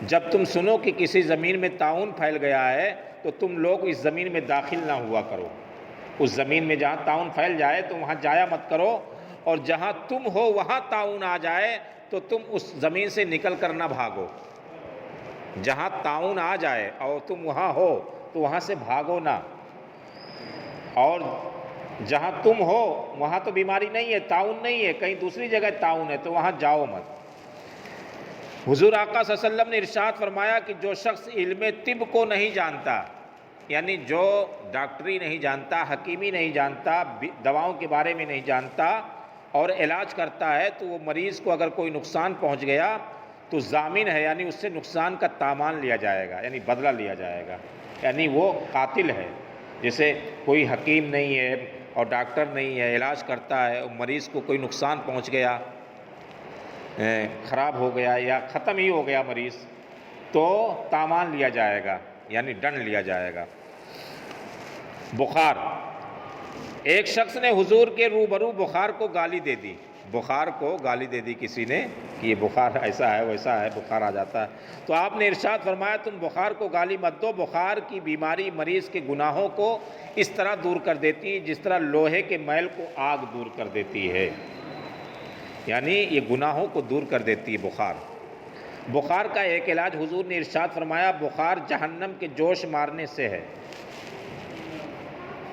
جب تم سنو کہ کسی زمین میں طاعون پھیل گیا ہے تو تم لوگ اس زمین میں داخل نہ ہوا کرو، اس زمین میں جہاں طاعون پھیل جائے تو وہاں جایا مت کرو، اور جہاں تم ہو وہاں طاعون آ جائے تو تم اس زمین سے نکل کر نہ بھاگو، جہاں طاعون آ جائے اور تم وہاں ہو تو وہاں سے بھاگو نہ، اور جہاں تم ہو وہاں تو بیماری نہیں ہے، طاعون نہیں ہے، کہیں دوسری جگہ طاعون ہے تو وہاں جاؤ مت۔ حضور آقا صلی اللہ علیہ وسلم نے ارشاد فرمایا کہ جو شخص علم طب کو نہیں جانتا، یعنی جو ڈاکٹری نہیں جانتا، حکیمی نہیں جانتا، دواؤں کے بارے میں نہیں جانتا اور علاج کرتا ہے تو وہ مریض کو اگر کوئی نقصان پہنچ گیا تو ضامن ہے، یعنی اس سے نقصان کا تاوان لیا جائے گا، یعنی بدلہ لیا جائے گا، یعنی وہ قاتل ہے۔ جیسے کوئی حکیم نہیں ہے اور ڈاکٹر نہیں ہے، علاج کرتا ہے اور مریض کو کوئی نقصان پہنچ گیا، خراب ہو گیا یا ختم ہی ہو گیا مریض، تو تاوان لیا جائے گا، یعنی دنڈ لیا جائے گا۔ بخار، ایک شخص نے حضور کے روبرو بخار کو گالی دے دی، بخار کو گالی دے دی کسی نے کہ یہ بخار ایسا ہے ویسا ہے، بخار آ جاتا ہے، تو آپ نے ارشاد فرمایا تم بخار کو گالی مت دو، بخار کی بیماری مریض کے گناہوں کو اس طرح دور کر دیتی ہے جس طرح لوہے کے میل کو آگ دور کر دیتی ہے، یعنی یہ گناہوں کو دور کر دیتی ہے بخار۔ بخار کا ایک علاج حضور نے ارشاد فرمایا بخار جہنم کے جوش مارنے سے ہے،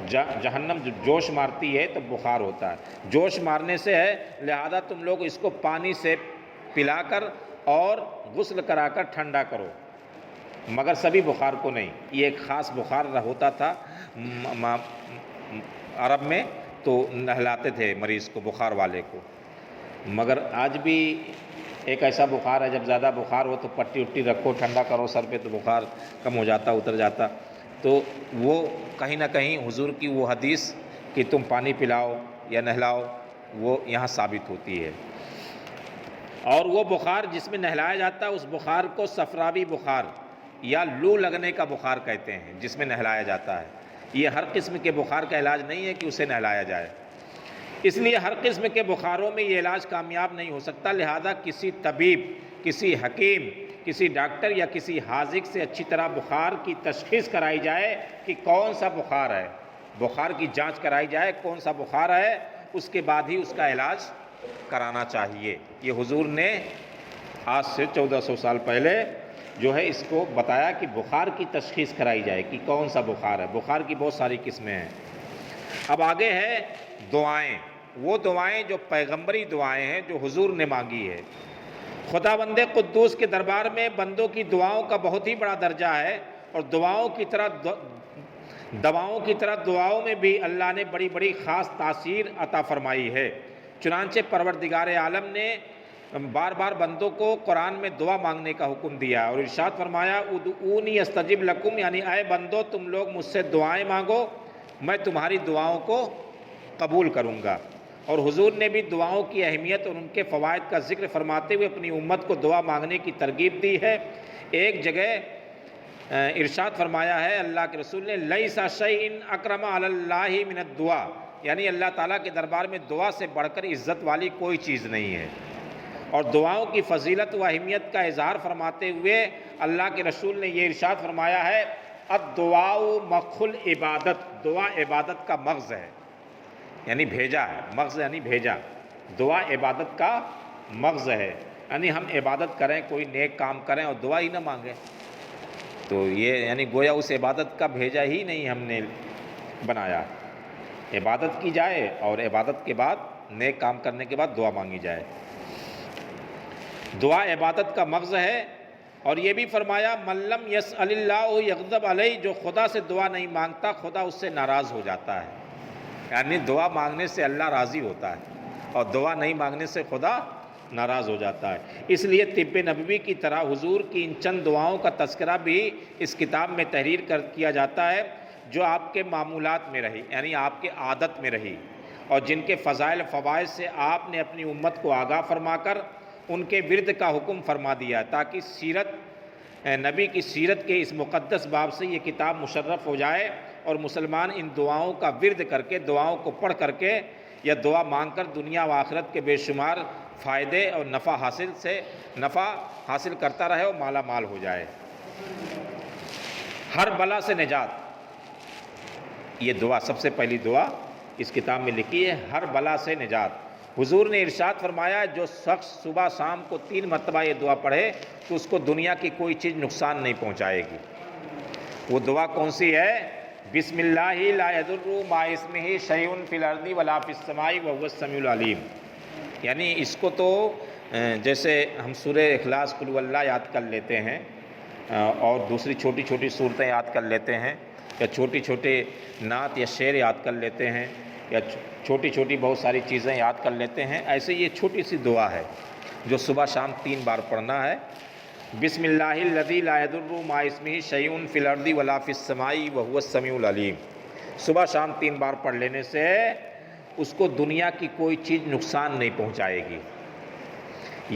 جہنم جو جوش مارتی ہے تو بخار ہوتا ہے، جوش مارنے سے ہے، لہذا تم لوگ اس کو پانی سے پلا کر اور غسل کرا کر ٹھنڈا کرو، مگر سبھی بخار کو نہیں. یہ ایک خاص بخار ہوتا تھا عرب میں، تو نہلاتے تھے مریض کو، بخار والے کو. مگر آج بھی ایک ایسا بخار ہے، جب زیادہ بخار ہو تو پٹی وٹی رکھو، ٹھنڈا کرو سر پہ، تو بخار کم ہو جاتا، اتر جاتا. تو وہ کہیں نہ کہیں حضور کی وہ حدیث کہ تم پانی پلاؤ یا نہلاؤ، وہ یہاں ثابت ہوتی ہے. اور وہ بخار جس میں نہلایا جاتا ہے، اس بخار کو صفراوی بخار یا لو لگنے کا بخار کہتے ہیں، جس میں نہلایا جاتا ہے. یہ ہر قسم کے بخار کا علاج نہیں ہے کہ اسے نہلایا جائے. اس لیے ہر قسم کے بخاروں میں یہ علاج کامیاب نہیں ہو سکتا. لہذا کسی طبیب، کسی حکیم، کسی ڈاکٹر یا کسی حاذق سے اچھی طرح بخار کی تشخیص کرائی جائے کہ کون سا بخار ہے، بخار کی جانچ کرائی جائے کون سا بخار ہے، اس کے بعد ہی اس کا علاج کرانا چاہیے. یہ حضور نے آج سے 1400 سال پہلے جو ہے اس کو بتایا کہ بخار کی تشخیص کرائی جائے کہ کون سا بخار ہے. بخار کی بہت ساری قسمیں ہیں. اب آگے ہے دعائیں. وہ دعائیں جو پیغمبری دعائیں ہیں، جو حضور نے مانگی ہے. خداوند قدوس کے دربار میں بندوں کی دعاؤں کا بہت ہی بڑا درجہ ہے، اور دعاؤں کی طرح دعاؤں میں بھی اللہ نے بڑی بڑی خاص تاثیر عطا فرمائی ہے. چنانچہ پروردگار عالم نے بار بار بندوں کو قرآن میں دعا مانگنے کا حکم دیا اور ارشاد فرمایا ادعونی استجب لکم، یعنی اے بندو تم لوگ مجھ سے دعائیں مانگو، میں تمہاری دعاؤں کو قبول کروں گا. اور حضور نے بھی دعاؤں کی اہمیت اور ان کے فوائد کا ذکر فرماتے ہوئے اپنی امت کو دعا مانگنے کی ترغیب دی ہے. ایک جگہ ارشاد فرمایا ہے اللہ کے رسول نے لیس شیء اکرم علی اللہ من الدعاء، یعنی اللہ تعالیٰ کے دربار میں دعا سے بڑھ کر عزت والی کوئی چیز نہیں ہے. اور دعاؤں کی فضیلت و اہمیت کا اظہار فرماتے ہوئے اللہ کے رسول نے یہ ارشاد فرمایا ہے الدعاء مخ العبادت، دعا عبادت کا مغز ہے، یعنی بھیجا ہے. مغز یعنی بھیجا. دعا عبادت کا مغز ہے، یعنی ہم عبادت کریں، کوئی نیک کام کریں اور دعا ہی نہ مانگیں، تو یہ یعنی گویا اس عبادت کا بھیجا ہی نہیں ہم نے بنایا. عبادت کی جائے اور عبادت کے بعد نیک کام کرنے کے بعد دعا مانگی جائے. دعا عبادت کا مغز ہے. اور یہ بھی فرمایا من لم یسأل اللہ یغضب علیہ، جو خدا سے دعا نہیں مانگتا خدا اس سے ناراض ہو جاتا ہے. یعنی دعا مانگنے سے اللہ راضی ہوتا ہے اور دعا نہیں مانگنے سے خدا ناراض ہو جاتا ہے. اس لیے طب نبوی کی طرح حضور کی ان چند دعاؤں کا تذکرہ بھی اس کتاب میں تحریر کیا جاتا ہے، جو آپ کے معمولات میں رہی، یعنی آپ کے عادت میں رہی، اور جن کے فضائل فوائد سے آپ نے اپنی امت کو آگاہ فرما کر ان کے ورد کا حکم فرما دیا، تاکہ نبی کی سیرت کے اس مقدس باب سے یہ کتاب مشرف ہو جائے اور مسلمان ان دعاؤں کا ورد کر کے، دعاؤں کو پڑھ کر کے یا دعا مانگ کر دنیا و آخرت کے بے شمار فائدے اور نفع حاصل کرتا رہے اور مالا مال ہو جائے. ہر بلا سے نجات، یہ دعا سب سے پہلی دعا اس کتاب میں لکھی ہے، ہر بلا سے نجات. حضور نے ارشاد فرمایا جو شخص صبح شام کو 3 مرتبہ یہ دعا پڑھے تو اس کو دنیا کی کوئی چیز نقصان نہیں پہنچائے گی. وہ دعا کون سی ہے؟ بسم اللہ لا یضر مع اسمہ شیء فی الارض ولا فی السماء وهو السمیع العلیم. یعنی اس کو تو جیسے ہم سورہ اخلاص قل واللہ یاد کر لیتے ہیں اور دوسری چھوٹی چھوٹی صورتیں یاد کر لیتے ہیں، یا چھوٹی چھوٹے نعت یا شعر یاد کر لیتے ہیں، یا چھوٹی چھوٹی بہت ساری چیزیں یاد کر لیتے ہیں، ایسے یہ چھوٹی سی دعا ہے جو صبح شام 3 بار پڑھنا ہے. بسم اللہ الذی لا یضر مع اسمہ شیء فی الارض ولا فی السماء وهو السمیع العلیم. صبح شام 3 بار پڑھ لینے سے اس کو دنیا کی کوئی چیز نقصان نہیں پہنچائے گی.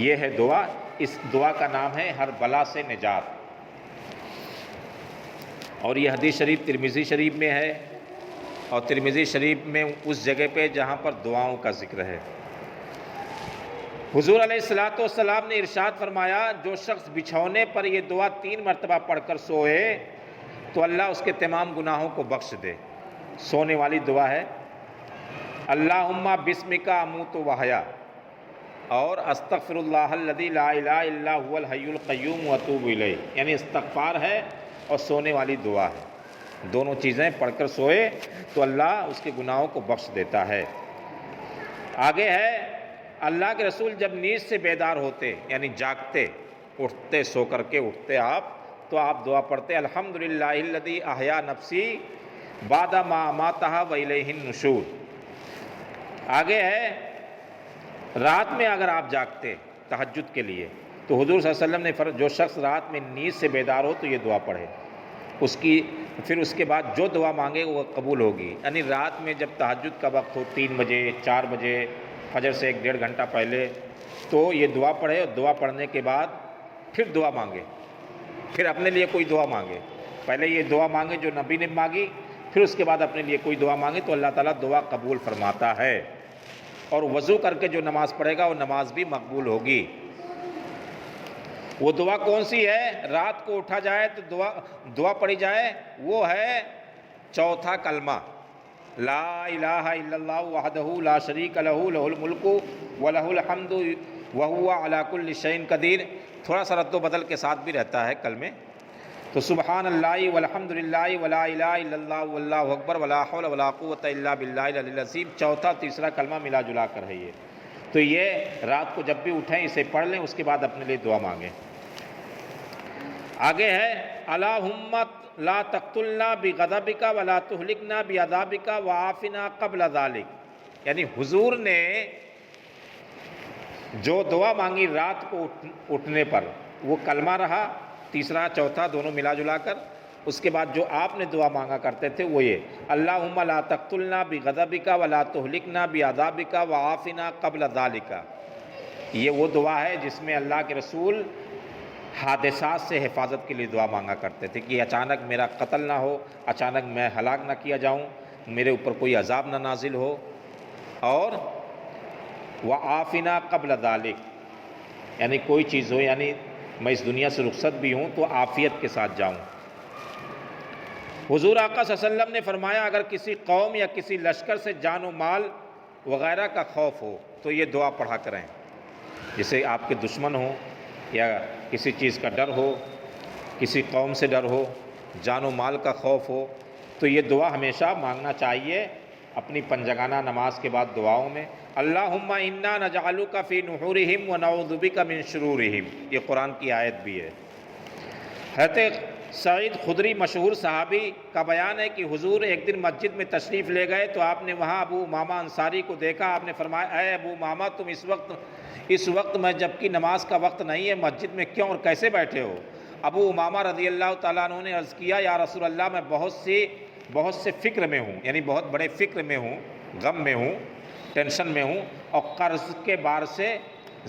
یہ ہے دعا. اس دعا کا نام ہے ہر بلا سے نجات. اور یہ حدیث شریف ترمذی شریف میں ہے، اور ترمذی شریف میں اس جگہ پہ جہاں پر دعاؤں کا ذکر ہے. حضور علیہ الصلوۃ والسلام نے ارشاد فرمایا جو شخص بچھونے پر یہ دعا 3 مرتبہ پڑھ کر سوئے تو اللہ اس کے تمام گناہوں کو بخش دے. سونے والی دعا ہے اللہم بسمک اموت واحیا، اور استغفر اللہ الذی لا الہ الا هو الحی القیوم واتوب الیہ، یعنی استغفار ہے اور سونے والی دعا ہے. دونوں چیزیں پڑھ کر سوئے تو اللہ اس کے گناہوں کو بخش دیتا ہے. آگے ہے اللہ کے رسول جب نیند سے بیدار ہوتے، یعنی جاگتے، اٹھتے، سو کر کے اٹھتے آپ، تو آپ دعا پڑھتے الحمدللہ الذی احیا نفسی بعد ما اماتہا والیہ النشور۔ آگے ہے رات میں اگر آپ جاگتے تہجد کے لیے تو حضور صلی اللہ علیہ وسلم نے جو شخص رات میں نیند سے بیدار ہو تو یہ دعا پڑھے، پھر اس کے بعد جو دعا مانگے وہ قبول ہوگی۔ یعنی رات میں جب تہجد کا وقت ہو 3 بجے 4 بجے فجر سے 1-1.5 گھنٹہ پہلے تو یہ دعا پڑھے، اور دعا پڑھنے کے بعد پھر دعا مانگے، پھر اپنے لیے کوئی دعا مانگے۔ پہلے یہ دعا مانگے جو نبی نے مانگی، پھر اس کے بعد اپنے لیے کوئی دعا مانگے تو اللہ تعالیٰ دعا قبول فرماتا ہے، اور وضو کر کے جو نماز پڑھے گا وہ نماز بھی مقبول ہوگی۔ وہ دعا کون سی ہے؟ رات کو اٹھا جائے تو دعا پڑھی جائے، وہ ہے چوتھا کلمہ لا الہ الا اللہ وحدہ لا شریک لہ لہ الملک ولہ الحمد وہو علی کل شیء قدیر۔ تھوڑا سا رد و بدل کے ساتھ بھی رہتا ہے کلمے، تو سبحان اللہ والحمد للہ ولا الہ الا اللہ واللہ اکبر ولا حول ولا قوۃ الا باللہ العلی العظیم، چوتھا تیسرا کلمہ ملا جلا کر ہے یہ۔ تو یہ رات کو جب بھی اٹھیں اسے پڑھ لیں، اس کے بعد اپنے لیے دعا مانگیں۔ آگے ہے اللہم لا تقتلنا بغضبک ولا تہلکنا بعذابک وعافنا قبل ذلک۔ یعنی حضور نے جو دعا مانگی رات کو اٹھنے پر وہ کلمہ رہا، تیسرا چوتھا دونوں ملا جلا کر۔ اس کے بعد جو آپ نے دعا مانگا کرتے تھے وہ یہ اللہم لا تقتلنا بغضبک ولا تہلکنا بعذابک وعافنا قبل ذلک۔ یہ وہ دعا ہے جس میں اللہ کے رسول حادثات سے حفاظت کے لیے دعا مانگا کرتے تھے کہ اچانک میرا قتل نہ ہو، اچانک میں ہلاک نہ کیا جاؤں، میرے اوپر کوئی عذاب نہ نازل ہو، اور وعافنا قبل ذلک، یعنی کوئی چیز ہو، یعنی میں اس دنیا سے رخصت بھی ہوں تو عافیت کے ساتھ جاؤں۔ حضور آقا صلی اللہ علیہ وسلم نے فرمایا اگر کسی قوم یا کسی لشکر سے جان و مال وغیرہ کا خوف ہو تو یہ دعا پڑھا کریں، جیسے آپ کے دشمن ہوں یا کسی چیز کا ڈر ہو، کسی قوم سے ڈر ہو، جان و مال کا خوف ہو، تو یہ دعا ہمیشہ مانگنا چاہیے اپنی پنجگانہ نماز کے بعد دعاؤں میں۔ اللہم انا نجعلک فی نحورہم ونعوذ بک من شرورہم، یہ قرآن کی آیت بھی ہے۔ حضرت سعید خدری مشہور صحابی کا بیان ہے کہ حضور ایک دن مسجد میں تشریف لے گئے تو آپ نے وہاں ابو امامہ انصاری کو دیکھا۔ آپ نے فرمایا اے ابو امامہ تم اس وقت میں جبکہ نماز کا وقت نہیں ہے مسجد میں کیوں اور کیسے بیٹھے ہو؟ ابو امامہ رضی اللہ تعالیٰ عنہ نے عرض کیا یا رسول اللہ میں بہت سے فکر میں ہوں، یعنی بہت بڑے فکر میں ہوں، غم میں ہوں، ٹینشن میں ہوں، اور قرض کے بار سے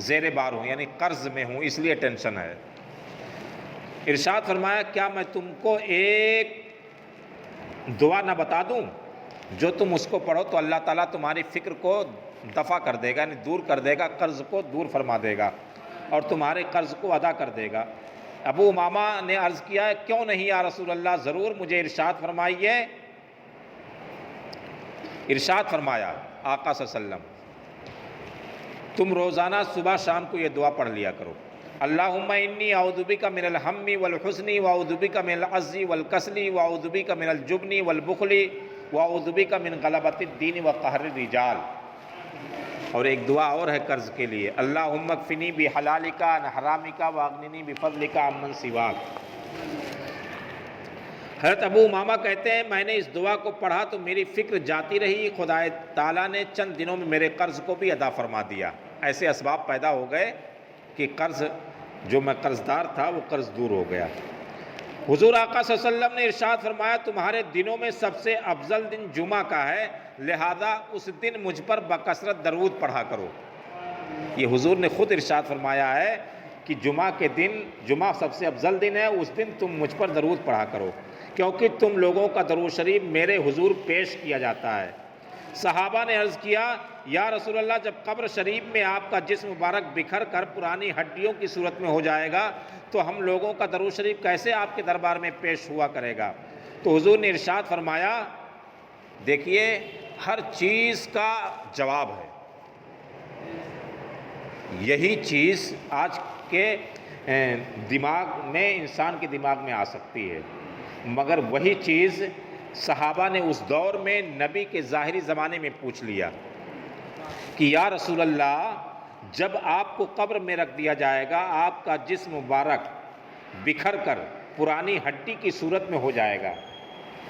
زیر بار ہوں، یعنی قرض میں ہوں اس لیے ٹینشن ہے۔ ارشاد فرمایا کیا میں تم کو ایک دعا نہ بتا دوں جو تم اس کو پڑھو تو اللہ تعالیٰ تمہاری فکر کو دفع کر دے گا، یعنی دور کر دے گا، قرض کو دور فرما دے گا اور تمہارے قرض کو ادا کر دے گا۔ ابو امامہ نے عرض کیا کیوں نہیں یا رسول اللہ، ضرور مجھے ارشاد فرمائیے۔ ارشاد فرمایا آقا صلی اللہ علیہ وسلم تم روزانہ صبح شام کو یہ دعا پڑھ لیا کرو اللہم انی اعوذ بک من الہم والحزن واعوذ بک من العجز والکسل واعوذ بک من الجبن والبخل واعوذ بک من غلبۃ الدین وقہر الرجال۔ اور ایک دعا اور ہے قرض کے لیے اللہم اکفنی بحلالک عن حرامک واغننی بفضلک عمن سواک۔ حضرت ابو امامہ کہتے ہیں میں نے اس دعا کو پڑھا تو میری فکر جاتی رہی، خدا تعالیٰ نے چند دنوں میں میرے قرض کو بھی ادا فرما دیا، ایسے اسباب پیدا ہو گئے کہ قرض جو میں قرض دار تھا وہ قرض دور ہو گیا۔ حضور آقا صلی اللہ علیہ وسلم نے ارشاد فرمایا تمہارے دنوں میں سب سے افضل دن جمعہ کا ہے، لہذا اس دن مجھ پر بکثرت درود پڑھا کرو۔ یہ حضور نے خود ارشاد فرمایا ہے کہ جمعہ کے دن، جمعہ سب سے افضل دن ہے، اس دن تم مجھ پر درود پڑھا کرو کیونکہ تم لوگوں کا درود شریف میرے حضور پیش کیا جاتا ہے۔ صحابہ نے عرض کیا یا رسول اللہ جب قبر شریف میں آپ کا جسم مبارک بکھر کر پرانی ہڈیوں کی صورت میں ہو جائے گا تو ہم لوگوں کا درود شریف کیسے آپ کے دربار میں پیش ہوا کرے گا؟ تو حضور نے ارشاد فرمایا دیکھیے ہر چیز کا جواب ہے، یہی چیز آج کے دماغ میں انسان کے دماغ میں آ سکتی ہے، مگر وہی چیز صحابہ نے اس دور میں نبی کے ظاہری زمانے میں پوچھ لیا کہ یا رسول اللہ جب آپ کو قبر میں رکھ دیا جائے گا آپ کا جسم مبارک بکھر کر پرانی ہڈی کی صورت میں ہو جائے گا،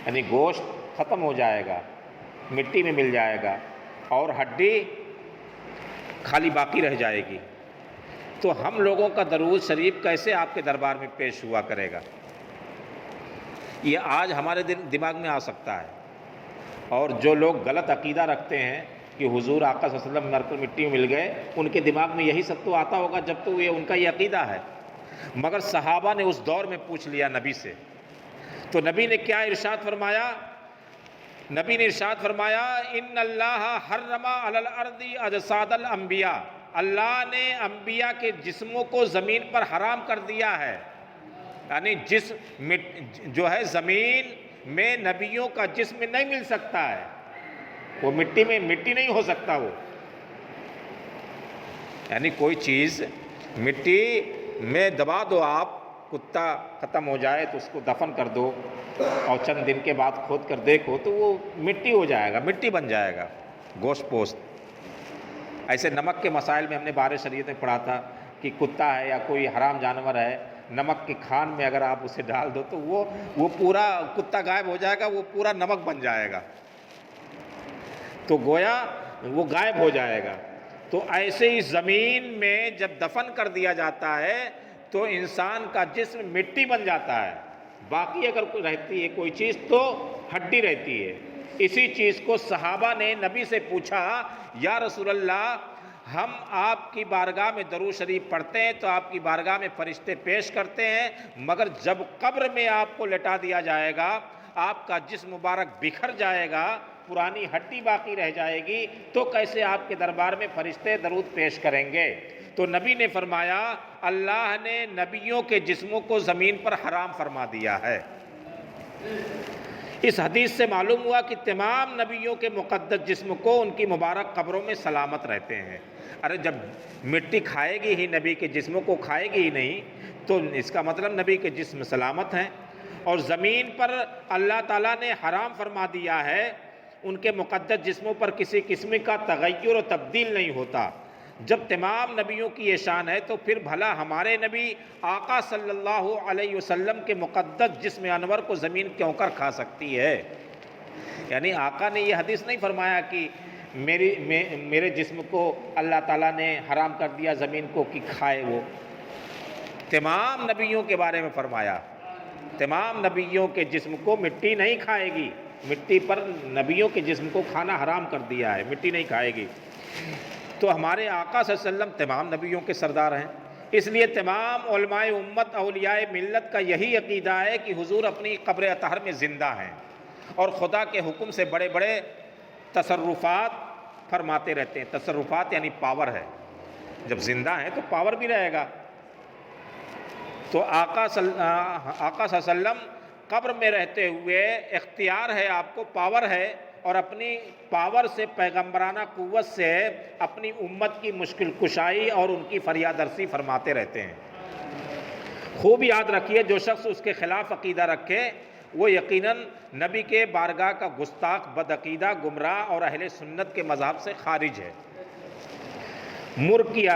یعنی گوشت ختم ہو جائے گا، مٹی میں مل جائے گا اور ہڈی خالی باقی رہ جائے گی، تو ہم لوگوں کا درود شریف کیسے آپ کے دربار میں پیش ہوا کرے گا؟ یہ آج ہمارے دماغ میں آ سکتا ہے۔ اور جو لوگ غلط عقیدہ رکھتے ہیں کہ حضور آقا صلی اللہ علیہ وسلم مر کر مٹی میں مل گئے، ان کے دماغ میں یہی سب تو آتا ہوگا جب تو یہ ان کا یہ عقیدہ ہے۔ مگر صحابہ نے اس دور میں پوچھ لیا نبی سے، تو نبی نے کیا ارشاد فرمایا؟ نبی نے ارشاد فرمایا ان اللہ حرم علی الارض اجساد الانبیاء، اللہ نے انبیاء کے جسموں کو زمین پر حرام کر دیا ہے، یعنی جسم جو ہے زمین میں نبیوں کا جسم نہیں مل سکتا ہے، وہ مٹی میں مٹی نہیں ہو سکتا، وہ یعنی کوئی چیز مٹی میں دبا دو، آپ کتا ختم ہو جائے تو اس کو دفن کر دو اور چند دن کے بعد کھود کر دیکھو تو وہ مٹی ہو جائے گا، مٹی بن جائے گا، گوشت پوست۔ ایسے نمک کے مسائل میں ہم نے بارہ شریعت میں پڑھا تھا کہ کتا ہے یا کوئی حرام جانور ہے، نمک کی کھان میں اگر آپ اسے ڈال دو تو وہ پورا کتا غائب ہو جائے گا، وہ پورا نمک بن جائے گا، تو گویا وہ غائب ہو جائے گا۔ تو ایسے ہی زمین میں جب دفن کر دیا جاتا ہے تو انسان کا جسم مٹی بن جاتا ہے، باقی اگر کوئی رہتی ہے کوئی چیز تو ہڈی رہتی ہے۔ اسی چیز کو صحابہ نے نبی سے پوچھا، یا رسول اللہ ہم آپ کی بارگاہ میں درود شریف پڑھتے ہیں تو آپ کی بارگاہ میں فرشتے پیش کرتے ہیں، مگر جب قبر میں آپ کو لٹا دیا جائے گا، آپ کا جسم مبارک بکھر جائے گا، پرانی ہڈی باقی رہ جائے گی، تو کیسے آپ کے دربار میں فرشتے درود پیش کریں گے؟ تو نبی نے فرمایا اللہ نے نبیوں کے جسموں کو زمین پر حرام فرما دیا ہے۔ اس حدیث سے معلوم ہوا کہ تمام نبیوں کے مقدس جسم کو ان کی مبارک قبروں میں سلامت رہتے ہیں۔ ارے جب مٹی کھائے گی ہی، نبی کے جسموں کو کھائے گی ہی نہیں، تو اس کا مطلب نبی کے جسم سلامت ہیں۔ اور زمین پر اللہ تعالیٰ نے حرام فرما دیا ہے، ان کے مقدس جسموں پر کسی قسم کا تغیر و تبدیل نہیں ہوتا۔ جب تمام نبیوں کی یہ شان ہے تو پھر بھلا ہمارے نبی آقا صلی اللہ علیہ وسلم کے مقدس جسم انور کو زمین کیوں کر کھا سکتی ہے؟ یعنی آقا نے یہ حدیث نہیں فرمایا کہ میرے جسم کو اللہ تعالیٰ نے حرام کر دیا زمین کو کہ کھائے، وہ تمام نبیوں کے بارے میں فرمایا، تمام نبیوں کے جسم کو مٹی نہیں کھائے گی، مٹی پر نبیوں کے جسم کو کھانا حرام کر دیا ہے، مٹی نہیں کھائے گی۔ تو ہمارے آقا صلی اللہ علیہ وسلم تمام نبیوں کے سردار ہیں، اس لیے تمام علماء امت اولیاء ملت کا یہی عقیدہ ہے کہ حضور اپنی قبر اطہر میں زندہ ہیں اور خدا کے حکم سے بڑے بڑے تصرفات فرماتے رہتے ہیں۔ تصرفات یعنی پاور ہے، جب زندہ ہیں تو پاور بھی رہے گا۔ تو آقا صلی اللہ علیہ وسلم قبر میں رہتے ہوئے اختیار ہے، آپ کو پاور ہے، اور اپنی پاور سے پیغمبرانہ قوت سے اپنی امت کی مشکل کشائی اور ان کی فریاد رسی فرماتے رہتے ہیں۔ خوب یاد رکھیے، جو شخص اس کے خلاف عقیدہ رکھے وہ یقیناً نبی کے بارگاہ کا گستاخ، بدعقیدہ، گمراہ اور اہل سنت کے مذہب سے خارج ہے۔ مرغ کی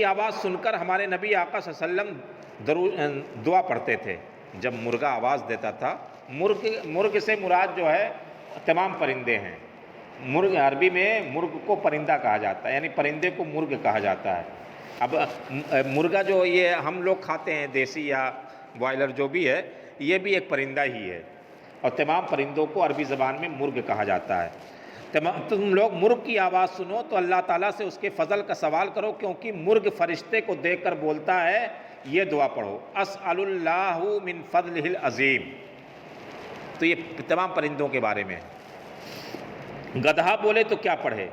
آواز سن کر ہمارے نبی آقا صلی اللہ علیہ وسلم دعا پڑھتے تھے۔ جب مرغہ آواز دیتا تھا، مرغ سے مراد جو ہے تمام پرندے ہیں۔ مرغ عربی میں مرغ کو پرندہ کہا جاتا ہے، یعنی پرندے کو مرغ کہا جاتا ہے۔ اب مرغہ جو یہ ہم لوگ کھاتے ہیں دیسی یا بوائلر جو بھی ہے، یہ بھی ایک پرندہ ہی ہے، اور تمام پرندوں کو عربی زبان میں مرغ کہا جاتا ہے۔ تم لوگ مرغ کی آواز سنو تو اللہ تعالیٰ سے اس کے فضل کا سوال کرو، کیونکہ مرغ فرشتے کو دیکھ کر بولتا ہے، یہ دعا پڑھو، اسأل اللہ من فضلہ العظیم۔ تو یہ تمام پرندوں کے بارے میں ہے۔ گدھا بولے تو کیا پڑھے؟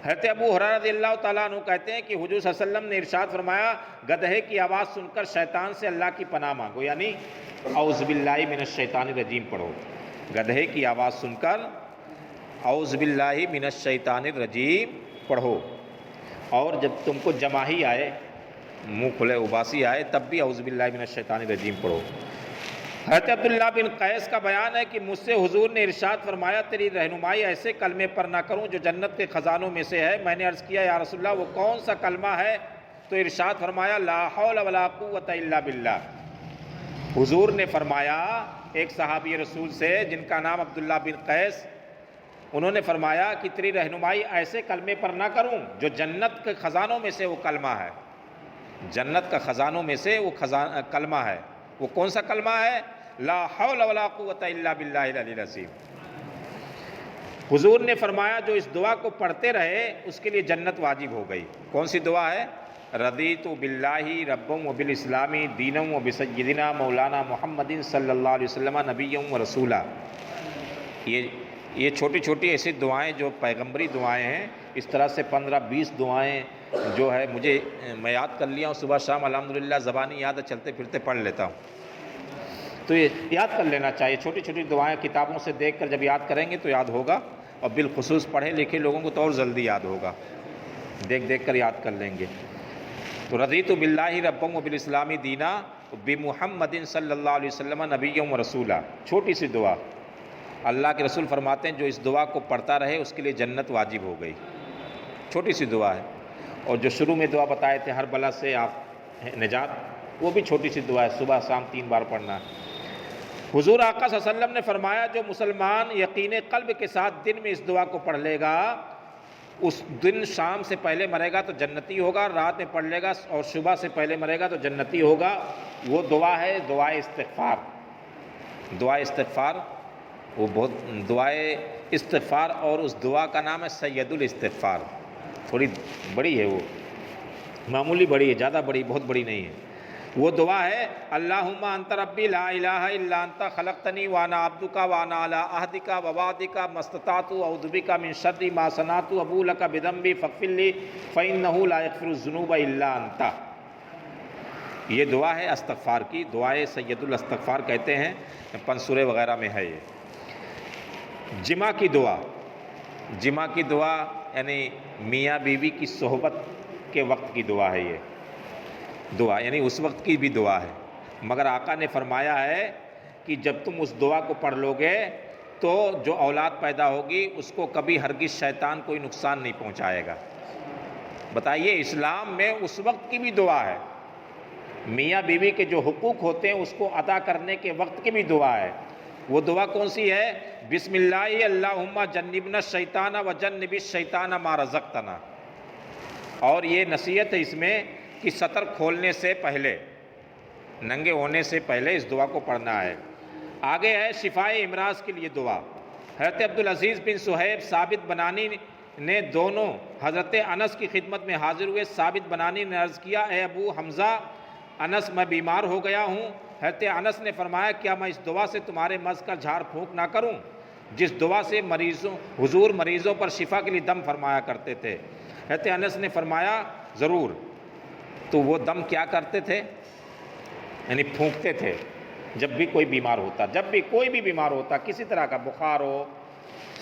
حضرت ابو ہریرہ رضی اللہ تعالیٰ عنہ کہتے ہیں کہ حضور صلی اللہ علیہ وسلم نے ارشاد فرمایا، گدھے کی آواز سن کر شیطان سے اللہ کی پناہ مانگو، یعنی اعوذ باللہ من الشیطان الرجیم پڑھو۔ گدھے کی آواز سن کر اعوذ باللہ من الشیطان الرجیم پڑھو، اور جب تم کو جماہی آئے، منہ کھلے اباسی آئے، تب بھی اعوذ باللہ من الشیطان الرجیم پڑھو۔ حضرت عبداللہ بن قیس کا بیان ہے کہ مجھ سے حضور نے ارشاد فرمایا، تیری رہنمائی ایسے کلمے پر نہ کروں جو جنت کے خزانوں میں سے ہے۔ میں نے عرض کیا یا رسول اللہ وہ کون سا کلمہ ہے تو ارشاد فرمایا لا حول ولا قوت الا باللہ. حضور نے فرمایا ایک صحابی رسول سے جن کا نام عبداللہ بن قیس، انہوں نے فرمایا کہ تیری رہنمائی ایسے کلمے پر نہ کروں جو جنت کے خزانوں میں سے وہ کلمہ ہے. جنت کا خزانوں میں سے وہ کلمہ ہے. وہ کون سا کلمہ ہے؟ لا حول ولا قوت الا باللہ العلی العظیم. حضور نے فرمایا جو اس دعا کو پڑھتے رہے اس کے لیے جنت واجب ہو گئی. کون سی دعا ہے؟ رضیت باللہ ربا وبالاسلام دینا وبسیدنا مولانا محمد صلی اللہ علیہ وسلم نبی و رسولا. یہ چھوٹی چھوٹی ایسی دعائیں جو پیغمبری دعائیں ہیں. اس طرح سے 15-20 دعائیں جو ہے میں یاد کر لیا ہوں. صبح شام الحمدللہ زبانی یاد ہے، چلتے پھرتے پڑھ لیتا ہوں. تو یہ یاد کر لینا چاہیے. چھوٹی چھوٹی دعائیں کتابوں سے دیکھ کر جب یاد کریں گے تو یاد ہوگا، اور بالخصوص پڑھے لکھے لوگوں کو تو اور جلدی یاد ہوگا، دیکھ کر یاد کر لیں گے. تو رضیت باللہ ربا وبالاسلام دینا بمحمد صلی اللہ علیہ وسلم نبی و رسولا. چھوٹی سی دعا. اللہ کے رسول فرماتے ہیں جو اس دعا کو پڑھتا رہے اس کے لیے جنت واجب ہو گئی. چھوٹی سی دعا ہے. اور جو شروع میں دعا بتائے تھے ہر بلا سے آپ نجات، وہ بھی چھوٹی سی دعا ہے، صبح شام 3 بار پڑھنا. حضور آقا صلی اللہ علیہ وسلم نے فرمایا جو مسلمان یقین قلب کے ساتھ دن میں اس دعا کو پڑھ لے گا، اس دن شام سے پہلے مرے گا تو جنتی ہوگا، رات میں پڑھ لے گا اور صبح سے پہلے مرے گا تو جنتی ہوگا. وہ دعا ہے دعائے استغفار. دعائے استغفار وہ بہت دعائے استغفار، اور اس دعا کا نام ہے سید الاستغفار. تھوڑی بڑی ہے، وہ معمولی بڑی ہے، زیادہ بڑی بہت بڑی نہیں ہے. وہ دعا ہے اللہم انت ربی لا الہ الا انت خلقتنی وانا عبدک وانا علی عہدک ووعدک ما استطعت اعوذ بک من شر ما صنعت ابوء لک بذنبی فاغفر لی فانہ لا یغفر الذنوب الا انت. یہ دعا ہے استغفار کی. دعائے سید الاستغفار کہتے ہیں، پنسورے وغیرہ میں ہے. یہ جمع کی دعا. جمع کی دعا یعنی میاں بیوی کی صحبت کے وقت کی دعا ہے. یہ دعا یعنی اس وقت کی بھی دعا ہے، مگر آقا نے فرمایا ہے کہ جب تم اس دعا کو پڑھ لو گے تو جو اولاد پیدا ہوگی اس کو کبھی ہرگز شیطان کوئی نقصان نہیں پہنچائے گا. بتائیے اسلام میں اس وقت کی بھی دعا ہے. میاں بیوی کے جو حقوق ہوتے ہیں اس کو ادا کرنے کے وقت کی بھی دعا ہے. وہ دعا کون سی ہے؟ بسم اللہ اللہم جنبنا الشیطان وجنب الشیطان ما رزقتنا. اور یہ نصیحت ہے اس میں کہ سطر کھولنے سے پہلے، ننگے ہونے سے پہلے اس دعا کو پڑھنا ہے. آگے ہے شفائے امراض کے لیے دعا. حضرت عبدالعزیز بن صہیب ثابت بنانی نے دونوں حضرت انس کی خدمت میں حاضر ہوئے. ثابت بنانی نے عرض کیا اے ابو حمزہ انس میں بیمار ہو گیا ہوں. حضرت انس نے فرمایا کیا میں اس دعا سے تمہارے مرض کا جھاڑ پھونک نہ کروں جس دعا سے حضور مریضوں پر شفا کے لیے دم فرمایا کرتے تھے. حضرت انس نے فرمایا ضرور. تو وہ دم کیا کرتے تھے؟ یعنی پھونکتے تھے جب بھی کوئی بیمار ہوتا. جب بھی کوئی بھی بیمار ہوتا، کسی طرح کا بخار ہو،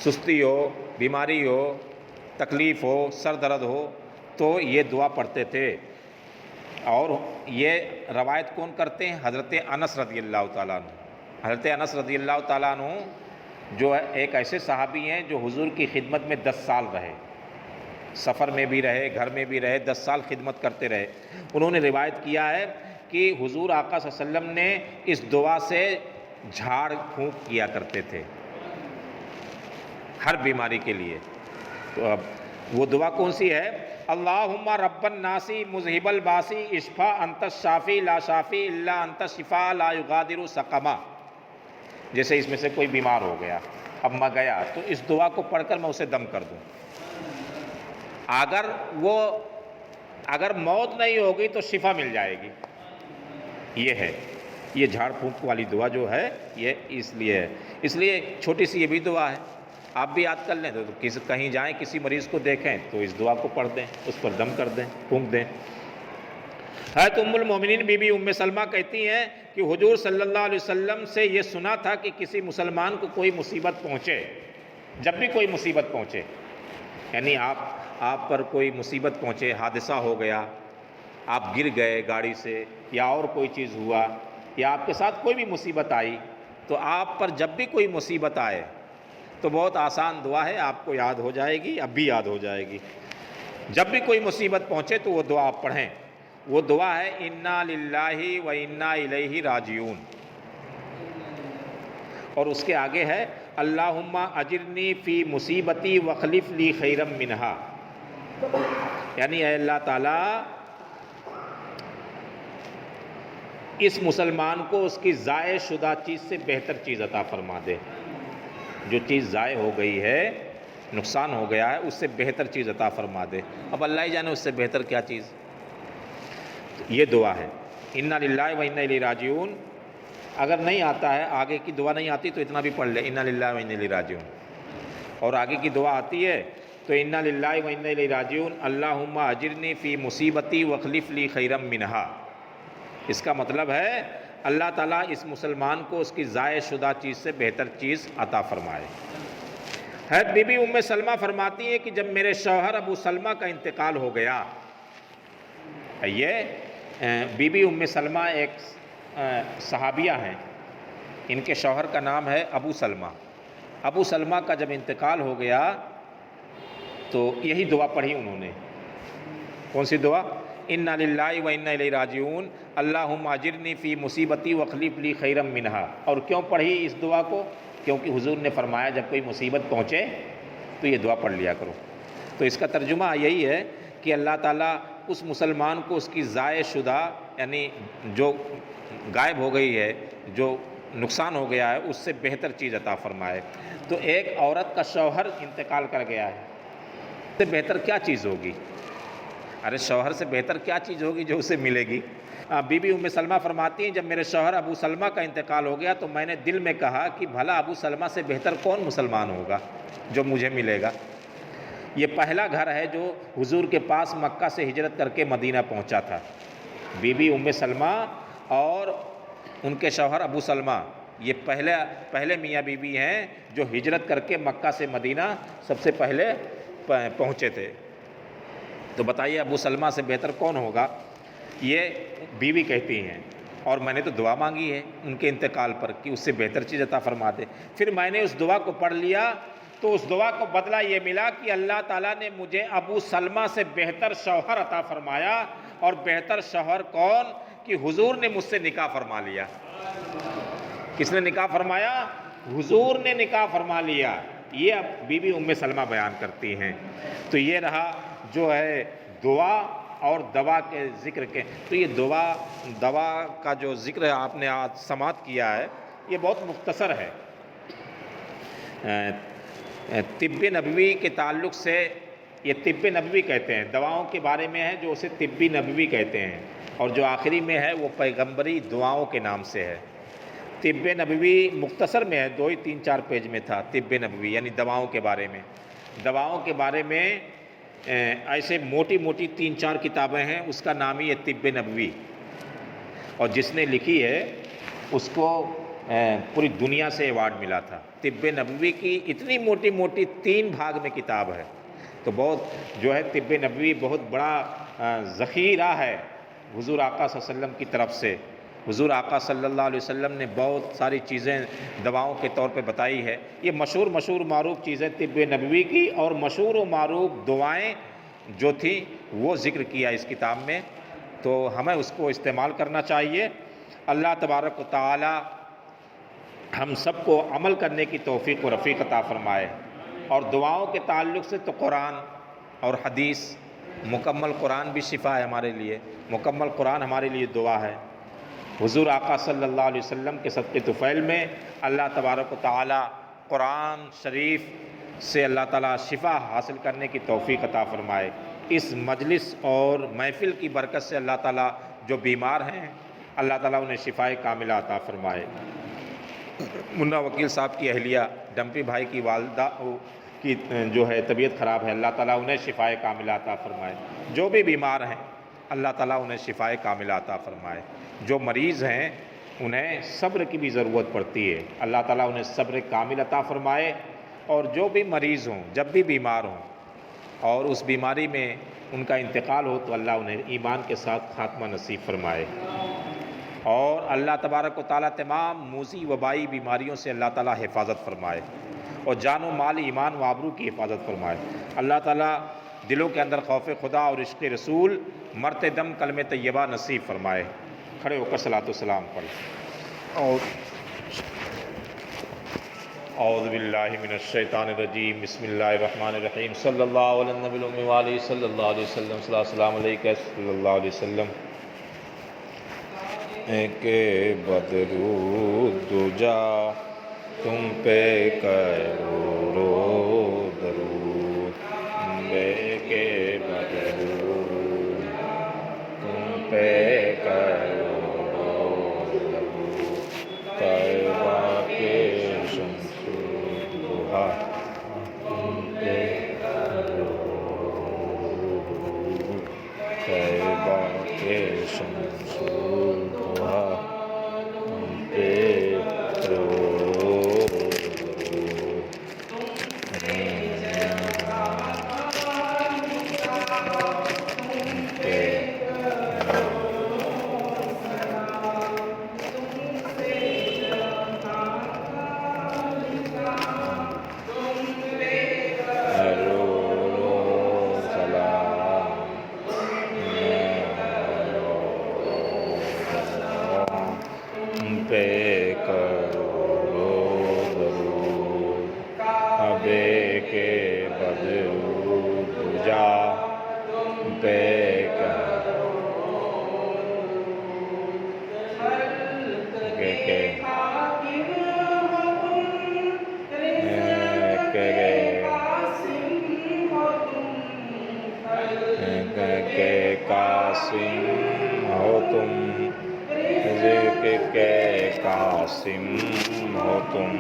سستی ہو، بیماری ہو، تکلیف ہو، سر درد ہو، تو یہ دعا پڑھتے تھے. اور یہ روایت کون کرتے ہیں؟ حضرت انس رضی اللہ تعالیٰ عنہ. حضرت انس رضی اللہ تعالیٰ عنہ جو ہے ایک ایسے صحابی ہیں جو حضور کی خدمت میں 10 سال رہے. سفر میں بھی رہے، گھر میں بھی رہے، 10 سال خدمت کرتے رہے. انہوں نے روایت کیا ہے کہ حضور آقا صلی اللہ علیہ وسلم نے اس دعا سے جھاڑ پھونک کیا کرتے تھے ہر بیماری کے لیے. تو اب وہ دعا کون سی ہے؟ اللہم رب الناس مذہب الباسی اشفا انت الشافی لا شافی الا انت شفا لا یغادر سقما. جیسے اس میں سے کوئی بیمار ہو گیا، اب میں گیا تو اس دعا کو پڑھ کر میں اسے دم کر دوں. اگر موت نہیں ہوگی تو شفا مل جائے گی. یہ ہے، یہ جھاڑ پھونک والی دعا جو ہے یہ اس لیے ہے. اس لیے چھوٹی سی یہ بھی دعا ہے، آپ بھی یاد کر لیں. تو کہیں جائیں کسی مریض کو دیکھیں تو اس دعا کو پڑھ دیں، اس پر دم کر دیں، پھونک دیں. حضرت ام المومنین بی بی ام سلمہ کہتی ہیں کہ حضور صلی اللہ علیہ وسلم سے یہ سنا تھا کہ کسی مسلمان کو کوئی مصیبت پہنچے، جب بھی کوئی مصیبت پہنچے، یعنی آپ پر کوئی مصیبت پہنچے، حادثہ ہو گیا، آپ گر گئے گاڑی سے، یا اور کوئی چیز ہوا، یا آپ کے ساتھ کوئی بھی مصیبت آئی، تو آپ پر جب بھی کوئی مصیبت آئے تو بہت آسان دعا ہے، آپ کو یاد ہو جائے گی، اب بھی یاد ہو جائے گی. جب بھی کوئی مصیبت پہنچے تو وہ دعا آپ پڑھیں. وہ دعا ہے انا للہ و انا الیہ راجعون، اور اس کے آگے ہے اللہم اجرنی فی مصیبتی واخلف لی خیرا منہا، یعنی اے اللہ تعالیٰ اس مسلمان کو اس کی ضائع شدہ چیز سے بہتر چیز عطا فرما دے، جو چیز ضائع ہو گئی ہے، نقصان ہو گیا ہے، اس سے بہتر چیز عطا فرما دے۔ اب اللہ ہی جانے اس سے بہتر کیا چیز، یہ دعا ہے انا للہ و انا الیہ راجعون۔ اگر نہیں آتا ہے، آگے کی دعا نہیں آتی تو اتنا بھی پڑھ لے انا للہ و انا الیہ راجعون، اور آگے کی دعا آتی ہے تو انا للہ و انا الیہ راجعون اللہم اجرنی فی مصیبتی واخلف لی خیرا منہا۔ اس کا مطلب ہے اللہ تعالیٰ اس مسلمان کو اس کی ضائع شدہ چیز سے بہتر چیز عطا فرمائے۔ حضرت بی بی ام سلمہ فرماتی ہیں کہ جب میرے شوہر ابو سلمہ کا انتقال ہو گیا، یہ بی بی ام سلمہ ایک صحابیہ ہیں، ان کے شوہر کا نام ہے ابو سلمہ۔ ابو سلمہ کا جب انتقال ہو گیا تو یہی دعا پڑھی انہوں نے۔ کون سی دعا؟ انا للہ و انا الیہ راجعون اللہم اجرنی فی مصیبتی واخلف لی خیرا منہا۔ اور کیوں پڑھی اس دعا کو؟ کیونکہ حضور نے فرمایا جب کوئی مصیبت پہنچے تو یہ دعا پڑھ لیا کرو۔ تو اس کا ترجمہ یہی ہے کہ اللہ تعالیٰ اس مسلمان کو اس کی ضائع شدہ، یعنی جو غائب ہو گئی ہے، جو نقصان ہو گیا ہے، اس سے بہتر چیز عطا فرمائے۔ تو ایک عورت کا شوہر انتقال کر گیا ہے، اس سے بہتر کیا چیز ہوگی؟ ارے شوہر سے بہتر کیا چیز ہوگی جو اسے ملے گی؟ بی بی ام سلمہ فرماتی ہیں جب میرے شوہر ابو سلمہ کا انتقال ہو گیا تو میں نے دل میں کہا کہ بھلا ابو سلمہ سے بہتر کون مسلمان ہوگا جو مجھے ملے گا۔ یہ پہلا گھر ہے جو حضور کے پاس مکہ سے ہجرت کر کے مدینہ پہنچا تھا۔ بی بی ام سلمہ اور ان کے شوہر ابو سلمہ یہ پہلے میاں بیوی ہیں جو ہجرت کر کے مکہ سے مدینہ سب سے پہلے پہنچے تھے۔ تو بتائیے ابو سلمہ سے بہتر کون ہوگا؟ یہ بیوی کہتی ہیں، اور میں نے تو دعا مانگی ہے ان کے انتقال پر کہ اس سے بہتر چیز عطا فرما دے۔ پھر میں نے اس دعا کو پڑھ لیا تو اس دعا کو بدلہ یہ ملا کہ اللہ تعالیٰ نے مجھے ابو سلمہ سے بہتر شوہر عطا فرمایا، اور بہتر شوہر کون؟ کہ حضور نے مجھ سے نکاح فرما لیا۔ کس نے نکاح فرمایا؟ حضور نے نکاح فرما لیا۔ یہ اب بی بی ام سلمہ بیان کرتی ہیں۔ تو یہ رہا جو ہے دعا اور دوا کے ذکر کے۔ تو یہ دوا کا جو ذکر آپ نے آج سماعت کیا ہے یہ بہت مختصر ہے۔ طب نبوی کے تعلق سے یہ طب نبوی کہتے ہیں، دواؤں کے بارے میں ہے جو اسے طب نبوی کہتے ہیں، اور جو آخری میں ہے وہ پیغمبری دعاؤں کے نام سے ہے۔ طب نبوی مختصر میں ہے، 2-3-4 پیج میں تھا طب نبوی، یعنی دواؤں کے بارے میں۔ دواؤں کے بارے میں ایسے موٹی 3-4 کتابیں ہیں، اس کا نام ہی ہے طب نبوی، اور جس نے لکھی ہے اس کو پوری دنیا سے ایوارڈ ملا تھا۔ طب نبوی کی اتنی موٹی 3 بھاگ میں کتاب ہے، تو بہت جو ہے طب نبوی بہت بڑا ذخیرہ ہے حضور آقا صلی اللہ علیہ وسلم کی طرف سے۔ حضور آقا صلی اللہ علیہ وسلم نے بہت ساری چیزیں دواؤں کے طور پہ بتائی ہے۔ یہ مشہور معروف چیزیں طب نبوی کی، اور مشہور و معروف دعائیں جو تھیں وہ ذکر کیا اس کتاب میں، تو ہمیں اس کو استعمال کرنا چاہیے۔ اللہ تبارک و تعالی ہم سب کو عمل کرنے کی توفیق و رفیق عطا فرمائے۔ اور دعاؤں کے تعلق سے تو قرآن اور حدیث، مکمل قرآن بھی شفا ہے ہمارے لیے، مکمل قرآن ہمارے لیے دعا ہے۔ حضور آقا صلی اللہ علیہ وسلم کے صدقے طفیل میں اللہ تبارک و تعالی قرآن شریف سے اللہ تعالیٰ شفا حاصل کرنے کی توفیق عطا فرمائے۔ اس مجلس اور محفل کی برکت سے اللہ تعالیٰ جو بیمار ہیں اللہ تعالیٰ انہیں شفائے کاملہ عطا فرمائے۔ منا وکیل صاحب کی اہلیہ ڈمپی بھائی کی والدہ کی جو ہے طبیعت خراب ہے، اللہ تعالیٰ انہیں شفائے کاملہ عطا فرمائے۔ جو بھی بیمار ہیں اللہ تعالیٰ انہیں شفائے کاملہ عطا فرمائے۔ جو مریض ہیں انہیں صبر کی بھی ضرورت پڑتی ہے، اللہ تعالیٰ انہیں صبر کامل عطا فرمائے۔ اور جو بھی مریض ہوں، جب بھی بیمار ہوں اور اس بیماری میں ان کا انتقال ہو تو اللہ انہیں ایمان کے ساتھ خاتمہ نصیب فرمائے۔ اور اللہ تبارک و تعالیٰ تمام موذی وبائی بیماریوں سے اللہ تعالیٰ حفاظت فرمائے، اور جان و مال، ایمان و آبرو کی حفاظت فرمائے۔ اللہ تعالیٰ دلوں کے اندر خوف خدا اور عشق رسول مرتے دم کلمہ طیبہ نصیب فرمائے۔ کھڑے ہو کر صلاۃ و سلام پڑھ۔ اعوذ باللہ من الشیطان الرجیم، بسم اللہ الرحمن الرحیم، صلی اللہ علی النبی الأمی وآلہ صلی اللہ علیہ وسلم، صلی اللہ السلام علیکہ صلی اللہ علیہ وسلم۔ کہ بدرو دجا تم پہ کروڑو درود، بے کے بدرو تم پہ کروڑو درود، طیبہ کے شمس الضحیٰ تم پہ طیبہ کے شمس الضحیٰ تم پہ پہ کروڑو درود، ابے کے بدرو دجا پہ کہ قاسم ہو تم، ذکر کے قاسم ہو تم۔